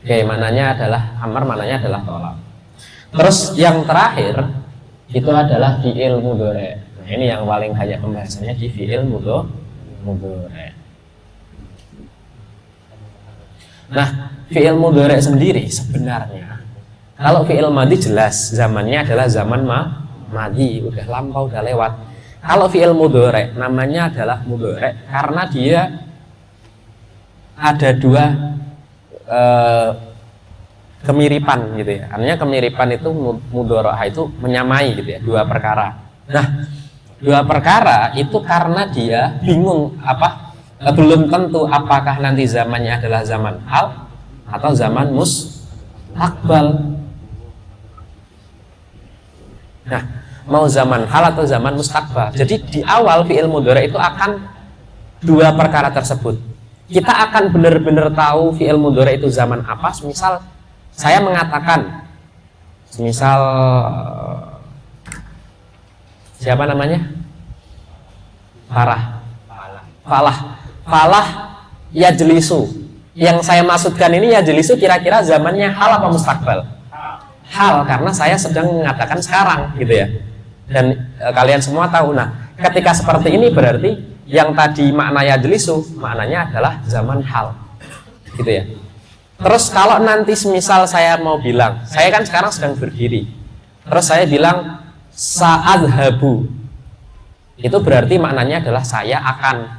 A: Oke, mananya adalah amar, mananya adalah tolak. Terus yang terakhir itu adalah fi'il mudhari'. Nah, ini yang paling banyak pembahasannya di fi'il mudhari'. Nah, fi'il mudhari' sendiri sebenarnya kalau fi'il madhi jelas zamannya adalah zaman madhi, udah lampau, udah lewat. Kalau fi'il mudhari' namanya adalah mudhari' karena dia ada dua kemiripan gitu ya. Artinya kemiripan itu mudhari'ah itu menyamai gitu ya, dua perkara. Nah, dua perkara itu karena dia bingung belum tentu apakah nanti zamannya adalah zaman hal atau zaman mustaqbal. Nah, mau zaman hal atau zaman mustaqbal. Jadi di awal fi'il mudhari' itu akan dua perkara tersebut. Kita akan benar-benar tahu fi'il mudhari' itu zaman apa. Misal saya mengatakan, misal siapa namanya? Falah yajlisu. Yang saya maksudkan ini yajlisu kira-kira zamannya hal apa mustaqbal? Hal, karena saya sedang mengatakan sekarang gitu ya. Dan kalian semua tahu. Nah, ketika seperti ini berarti yang tadi makna yajlisu maknanya adalah zaman hal. Gitu ya. Terus kalau nanti semisal saya mau bilang, saya kan sekarang sedang berdiri. Terus saya bilang sa'adhabu. Itu berarti maknanya adalah saya akan.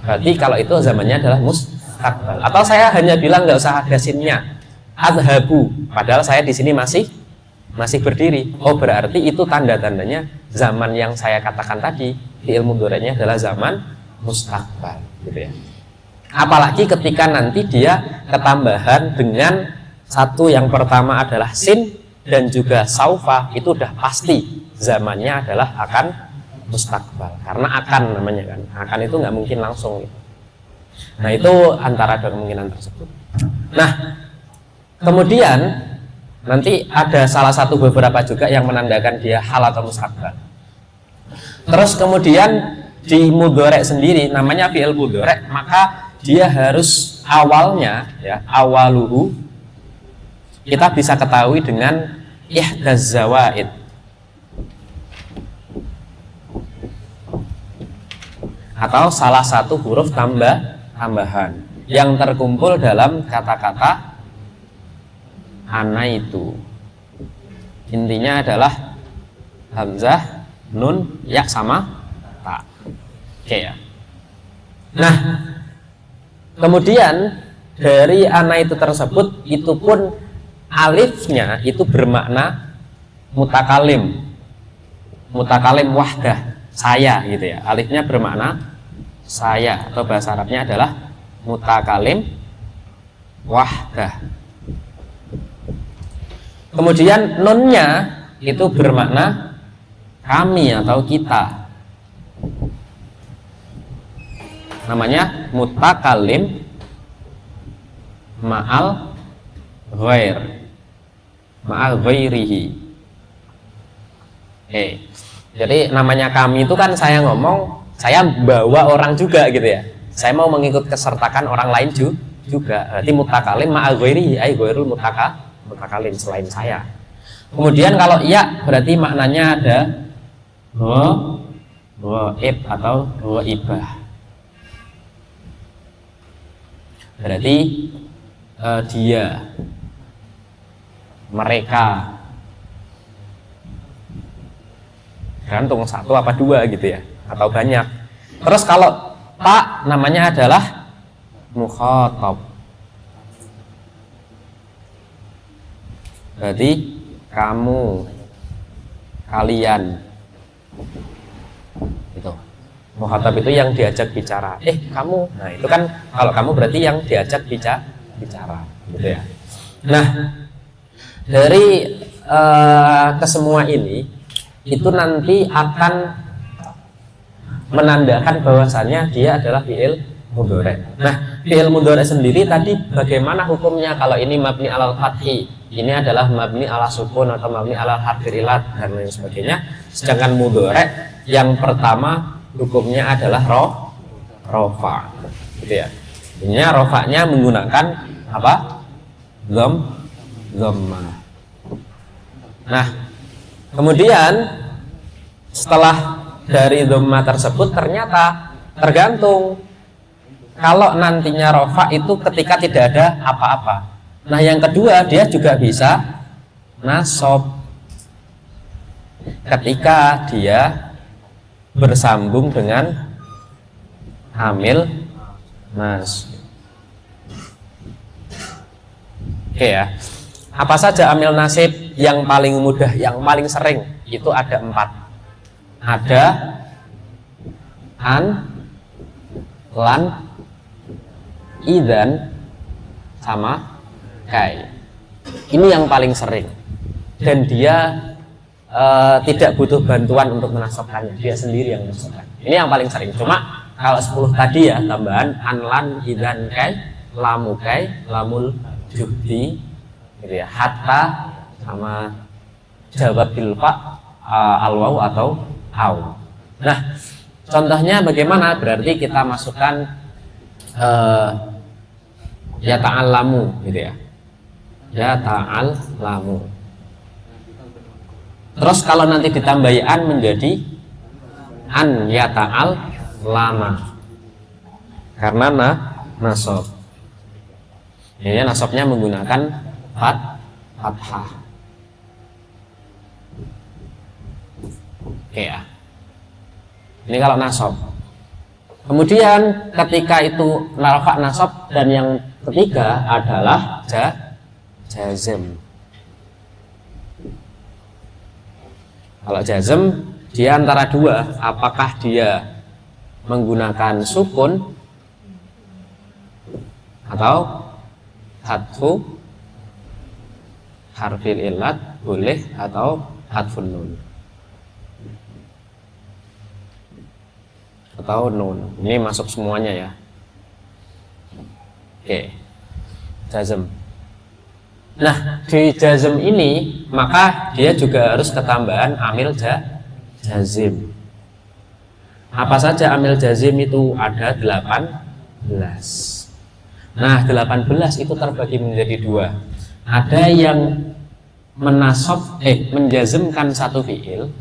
A: Berarti kalau itu zamannya adalah mustaqbal. Atau saya hanya bilang nggak usah ada sinnya, adhabu, padahal saya di sini masih berdiri. Oh, berarti itu tanda-tandanya zaman yang saya katakan tadi fi'il mudhari'nya adalah zaman mustaqbal, gitu ya. Apalagi ketika nanti dia ketambahan dengan satu, yang pertama adalah sin dan juga saufa, itu udah pasti zamannya adalah akan mustaqbal, karena akan namanya kan, akan itu nggak mungkin langsung gitu. Nah, itu antara dua kemungkinan tersebut. Nah, kemudian nanti ada salah satu beberapa juga yang menandakan dia hal atau mustaqbal. Terus kemudian di mudhari' sendiri namanya fi'il mudhari', maka dia harus awalnya ya, awaluhu kita bisa ketahui dengan ihdaz zawaid atau salah satu huruf tambahan yang terkumpul dalam kata-kata ana itu. Intinya adalah hamzah, nun, ya sama ta. Oke ya. Nah, kemudian dari ana itu tersebut itu pun alifnya itu bermakna mutakalim wahdah, saya gitu ya. Alifnya bermakna saya, atau bahasa Arabnya adalah mutakalim wahdah. Kemudian nunnya itu bermakna kami atau kita, namanya mutakalim ma'al ghairihi. Jadi namanya kami itu kan saya ngomong, saya bawa orang juga gitu ya. Saya mau mengikut kesertakan orang lain juga. Berarti mutakalim ma'al ghairihi, ay ghairul mutakalim, selain saya. Kemudian kalau iya berarti maknanya ada ghaib atau ghaibah. Berarti dia, mereka, gantung satu apa dua gitu ya. atau banyak. Terus kalau ta namanya adalah mukhatab. Berarti kamu, kalian. Itu. Mukhatab itu yang diajak bicara. Kamu. Nah, itu kan kalau kamu berarti yang diajak bicara, gitu ya. Nah, dari kesemua ini itu nanti akan menandakan bahwasannya dia adalah fi'il mudhari'. Nah, fi'il mudhari' sendiri tadi bagaimana hukumnya? Kalau ini mabni alal fathi, ini adalah mabni ala sukun atau mabni alal harfil ilat dan lain sebagainya. Sedangkan mudhari' yang pertama hukumnya adalah rofa, gitu ya. Ini rofanya menggunakan apa? Dhammah. Nah, kemudian setelah dari dhammah tersebut ternyata tergantung. Kalau nantinya rofa itu ketika tidak ada apa-apa. Nah, yang kedua dia juga bisa nasab ketika dia bersambung dengan amil nas. Oke ya. Apa saja amil nasib yang paling mudah, yang paling sering? Itu ada 4. Ada an, lan, idzan, sama kai. Ini yang paling sering. Dan dia tidak butuh bantuan untuk menasabkannya, dia sendiri yang menasabkan. Ini yang paling sering. Cuma kalau 10 tadi ya, tambahan an, lan, idzan, kai, lamu kai, lamul juhdi, gitu ya, hatta, sama jawab bilfa, alwaw atau au. Nah, contohnya bagaimana? Berarti kita masukkan ya ta'allamu, gitu ya. Ya ta'allamu. Terus kalau nanti ditambahi an menjadi an ya ta'allama. Karena nasab. Ini nasabnya menggunakan fathah. Oke ya. Ini kalau nasab. Kemudian ketika itu rafa nasab, dan yang ketiga adalah jazm. Kalau jazm dia antara dua, apakah dia menggunakan sukun atau hadfu harfil illat, boleh, atau hadfun nun atau nun. Ini masuk semuanya ya. Oke, jazm. Nah, di jazm ini maka dia juga harus ketambahan amil jazim. Apa saja amil jazim itu? Ada 18. Nah, 18 itu terbagi menjadi 2. Ada yang menjazmkan satu fi'il,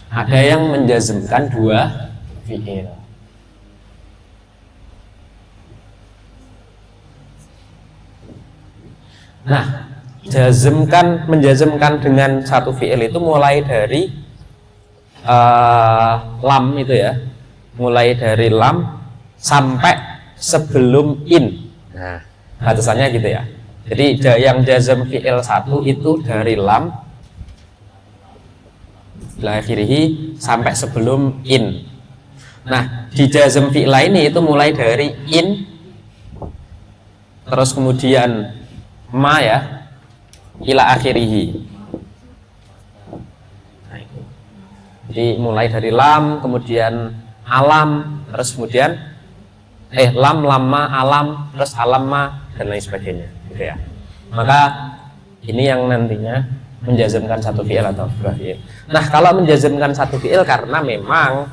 A: ada yang menjazmkan 2 fi'il. Nah, menjazmkan dengan satu fi'il itu mulai dari lam itu ya, mulai dari lam sampai sebelum in. Nah, batasannya gitu ya. Jadi yang jazm fi'il 1 itu dari lam ila akhirih sampai sebelum in. Nah, di jazm fi'il ini itu mulai dari in, terus kemudian ma ya, ila akhirih. Jadi mulai dari lam, kemudian alam, terus kemudian lam, lamma, alam, terus alamma, dan lain sebagainya, gitu ya. Maka ini yang nantinya menjazmkan satu fi'il atau 2 fi'il. Nah, kalau menjazmkan satu fi'il karena memang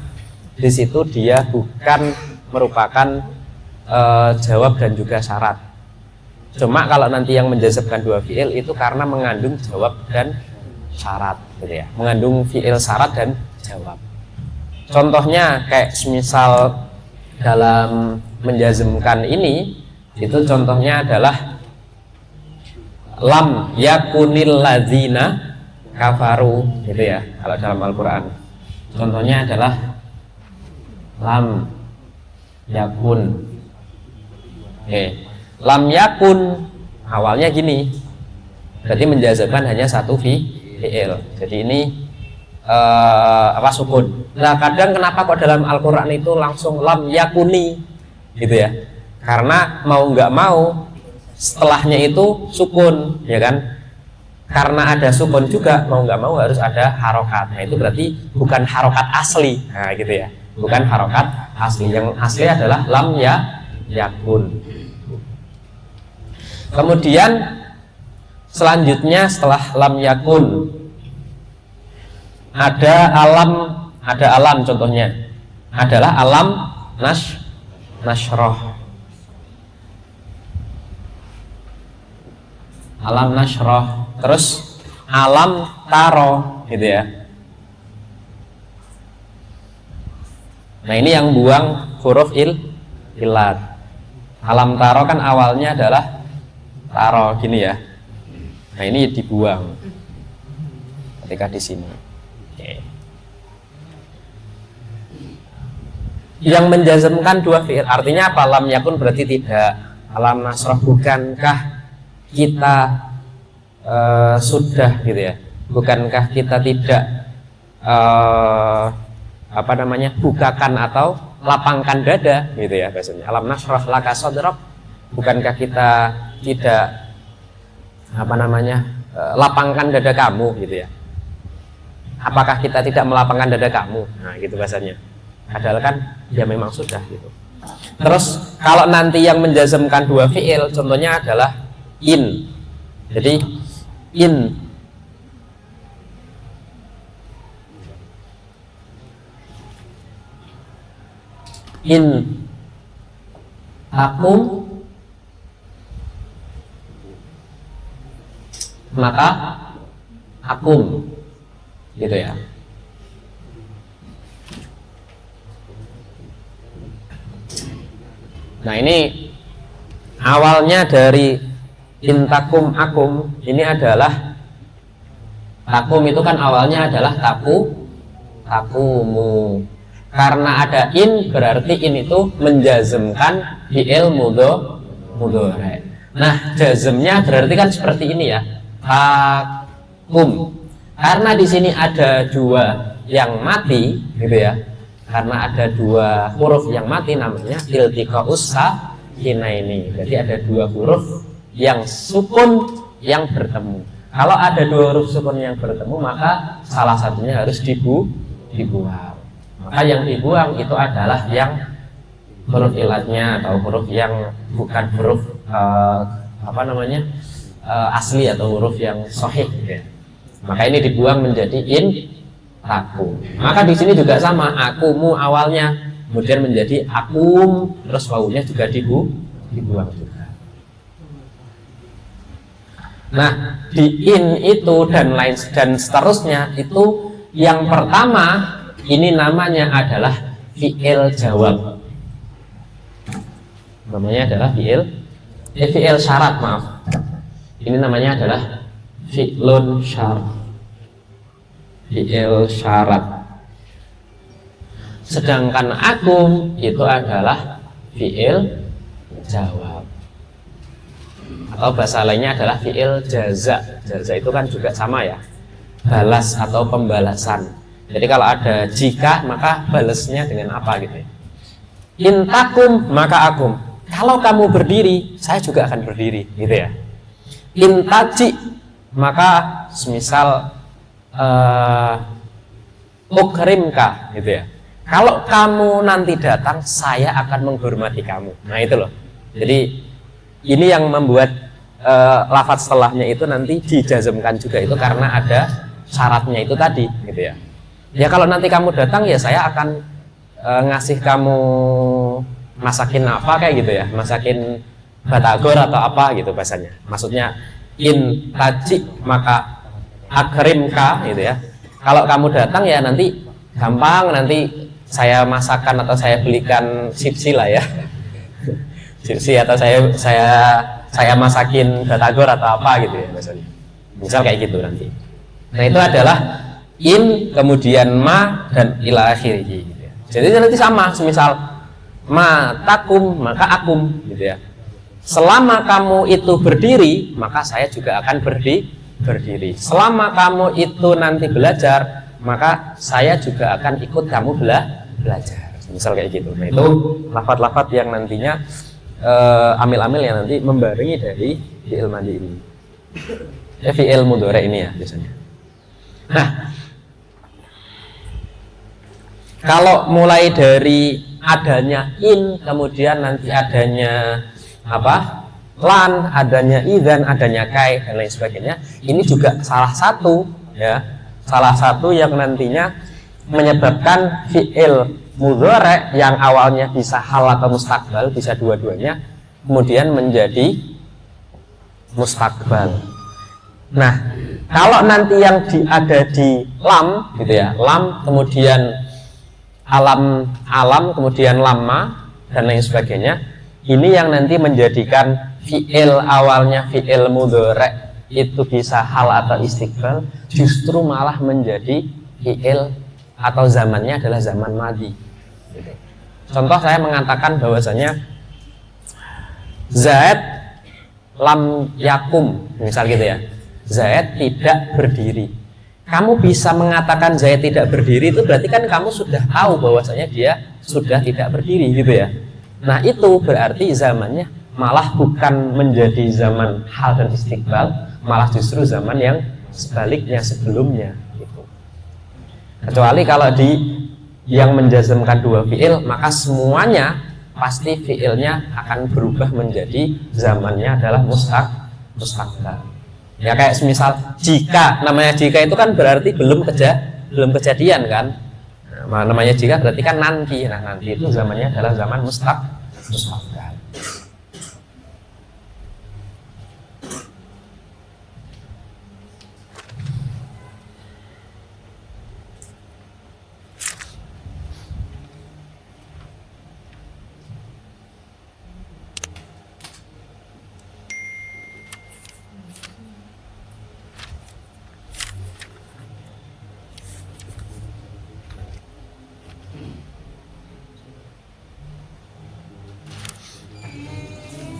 A: di situ dia bukan merupakan jawab dan juga syarat. Cuma kalau nanti yang menjazmkan 2 fi'il itu karena mengandung jawab dan syarat, gitu ya. Mengandung fi'il syarat dan jawab. Contohnya kayak semisal dalam menjazmkan ini, itu contohnya adalah lam yakunil ladzina kafaru, gitu ya kalau dalam Al-Qur'an. Contohnya adalah lam yakun. Oke. Lam yakun awalnya gini, berarti menjazmkan hanya satu fi'il. Jadi ini sukun. Nah kadang kenapa kok dalam Al-Quran itu langsung lam yakuni gitu ya, karena mau nggak mau setelahnya itu sukun, ya kan, karena ada sukun juga mau nggak mau harus ada harokat. Nah itu berarti bukan harokat asli, nah gitu ya, bukan harokat asli. Yang asli adalah lam yakun. Kemudian selanjutnya setelah lam yakun ada alam, contohnya adalah alam nasroh. Alam nasroh, terus alam taro, gitu ya. Nah ini yang buang huruf ilat. Alam taro kan awalnya adalah taro, gini ya. Nah ini dibuang ketika di sini. Oke. Yang menjazmkan dua fi'il artinya apa? Lam yakun berarti tidak. Alam nasroh, bukankah kita sudah, gitu ya, bukankah kita tidak bukakan atau lapangkan dada, gitu ya bahasanya. Alam nasroh laka sadrak, bukankah kita tidak lapangkan dada kamu, gitu ya. Apakah kita tidak melapangkan dada kamu? Nah gitu bahasanya. Padahal kan ya memang sudah, gitu. Terus kalau nanti yang menjazmkan dua fi'il contohnya adalah in. Jadi in akum, maka akum, gitu ya. Nah ini awalnya dari intakum akum, ini adalah takum itu kan awalnya adalah takumu. Karena ada in berarti in itu menjazmkan fi'il mudhari. Nah jazmnya berarti kan seperti ini ya, takum. Karena di sini ada dua yang mati, gitu ya. Karena ada dua huruf yang mati, namanya iltiqa'us sakinaini. Jadi ada dua huruf yang sukun yang bertemu. Kalau ada dua huruf sukun yang bertemu, maka salah satunya harus dibuang. Maka yang dibuang itu adalah yang huruf ilatnya atau huruf yang bukan huruf asli atau huruf yang sahih, ya. Maka ini dibuang menjadi in takum. Maka di sini juga sama, akumu awalnya kemudian menjadi akum, terus wawunya juga dibuang juga. Nah di in itu dan lain dan seterusnya itu yang pertama ini namanya adalah fi'il jawab. Namanya adalah fi'il syarat, maaf. Ini namanya adalah fi'lun syarat. Fi'il syarat. Sedangkan akum itu adalah fi'il jawab. Atau bahasa lainnya adalah fi'il jaza. Jaza itu kan juga sama ya, balas atau pembalasan. Jadi kalau ada jika, maka balasnya dengan apa, gitu ya. Intakum maka akum. Kalau kamu berdiri, saya juga akan berdiri, gitu ya. Intaji maka semisal ukrimka, gitu ya. Kalau kamu nanti datang, saya akan menghormati kamu. Nah itu loh. Jadi ini yang membuat lafaz setelahnya itu nanti dijazmkan juga itu karena ada syaratnya itu tadi, gitu ya. Ya kalau nanti kamu datang ya saya akan ngasih kamu masakin apa kayak gitu ya, masakin batagor atau apa gitu bahasanya. Maksudnya in taji maka akrimka, gitu ya. Kalau kamu datang ya nanti gampang, nanti saya masakan atau saya belikan sipsi lah ya. Sipsi atau saya saya masakin batagor atau apa gitu ya misalnya. Misal kayak gitu nanti. Nah itu adalah in kemudian ma dan ila akhirih gitu ya. Jadi nanti sama, semisal ma takum maka akum gitu ya. Selama kamu itu berdiri maka saya juga akan berdiri. Selama kamu itu nanti belajar maka saya juga akan ikut kamu belajar. Misal kayak gitu. Nah itu lafaz-lafaz yang nantinya amil-amil yang nanti membarengi dari fi'il madhi ini. Fi'il mudhari ini ya biasanya. Nah, kalau mulai dari adanya in, kemudian nanti adanya apa? Lan, adanya idzan, adanya kai dan lain sebagainya. Ini juga salah satu ya, salah satu yang nantinya menyebabkan fi'il mudhari yang awalnya bisa hal atau mustaqbal, bisa dua-duanya, kemudian menjadi mustaqbal. Nah, kalau nanti yang ada di lam gitu ya, lam kemudian alam kemudian lama dan lain sebagainya, ini yang nanti menjadikan fi'il awalnya fi'il mudhari itu bisa hal atau istiqbal, justru malah menjadi fi'il atau zamannya adalah zaman madhi gitu. Contoh saya mengatakan bahwasanya Zaid lam yakum misal gitu ya, Zaid tidak berdiri. Kamu bisa mengatakan Zaid tidak berdiri itu berarti kan kamu sudah tahu bahwasanya dia sudah tidak berdiri gitu ya. Nah itu berarti zamannya malah bukan menjadi zaman hal dan istiqbal, malah justru zaman yang sebaliknya sebelumnya gitu. Kecuali kalau di yang menjazmkan dua fi'il maka semuanya pasti fi'ilnya akan berubah menjadi zamannya adalah mustaqbal. Ya kayak semisal jika, namanya jika itu kan berarti belum kejadian kan. Nah, namanya jika berarti kan nanti. Nah nanti itu zamannya adalah zaman mustaqbal.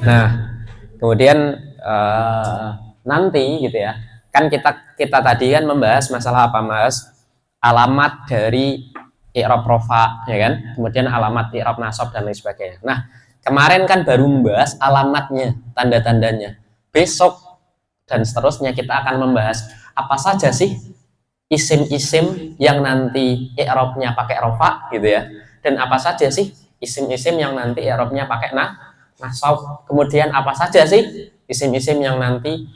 A: Nah, kemudian nanti gitu ya, kan kita tadi kan membahas masalah apa mas? Alamat dari i'rab rofa, ya kan? Kemudian alamat i'rab nasab dan lain sebagainya. Nah, kemarin kan baru membahas alamatnya, tanda-tandanya. Besok dan seterusnya kita akan membahas apa saja sih isim-isim yang nanti i'rabnya pakai rofa gitu ya, dan apa saja sih isim-isim yang nanti i'rabnya pakai nasab. Kemudian apa saja sih isim-isim yang nanti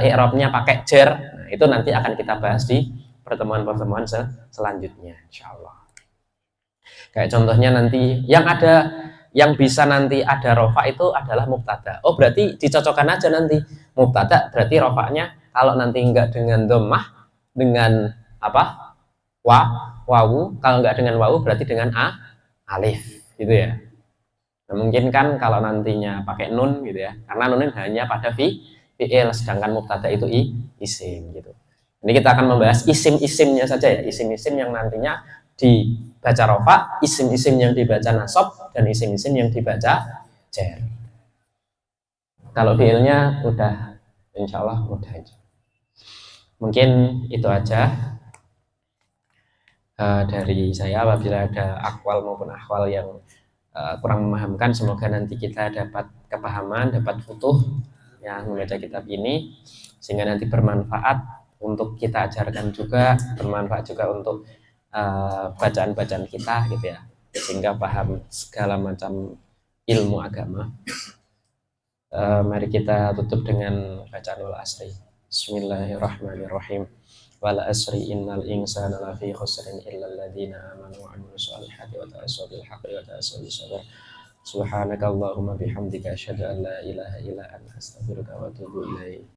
A: i'rabnya pakai jar. Nah, itu nanti akan kita bahas di pertemuan-pertemuan selanjutnya insyaallah. Kayak contohnya nanti yang bisa nanti ada rofa itu adalah mubtada. Oh berarti dicocokkan aja nanti mubtada, berarti rofanya kalau nanti enggak dengan dhammah, dengan apa, wawu, kalau enggak dengan wawu berarti dengan alif gitu ya. Nah, mungkin kan kalau nantinya pakai nun gitu ya, karena nun hanya pada fi'il, sedangkan mubtada itu isim gitu. Ini kita akan membahas isim-isimnya saja ya, isim-isim yang nantinya dibaca rofa, isim-isim yang dibaca nasab, dan isim-isim yang dibaca jar. Kalau fi'ilnya udah, insya Allah mudah aja. Mungkin itu aja dari saya. Apabila ada akwal maupun akwal yang kurang memahamkan, semoga nanti kita dapat kepahaman, dapat futuh yang membaca kitab ini, sehingga nanti bermanfaat untuk kita ajarkan juga, bermanfaat juga untuk bacaan-bacaan kita gitu ya, sehingga paham segala macam ilmu agama. Mari kita tutup dengan bacaan wal asri. Bismillahirrahmanirrahim. Wal asri innal insana lafi khusrin illa alladziina aamanu wa 'amilus shalihati wa tawassaw bil haqqi wa tawassaw bis sabr. Subhanakallahumma bihamdika asyhadu an la ilaha illa anta astaghfiruka wa atubu ilaik.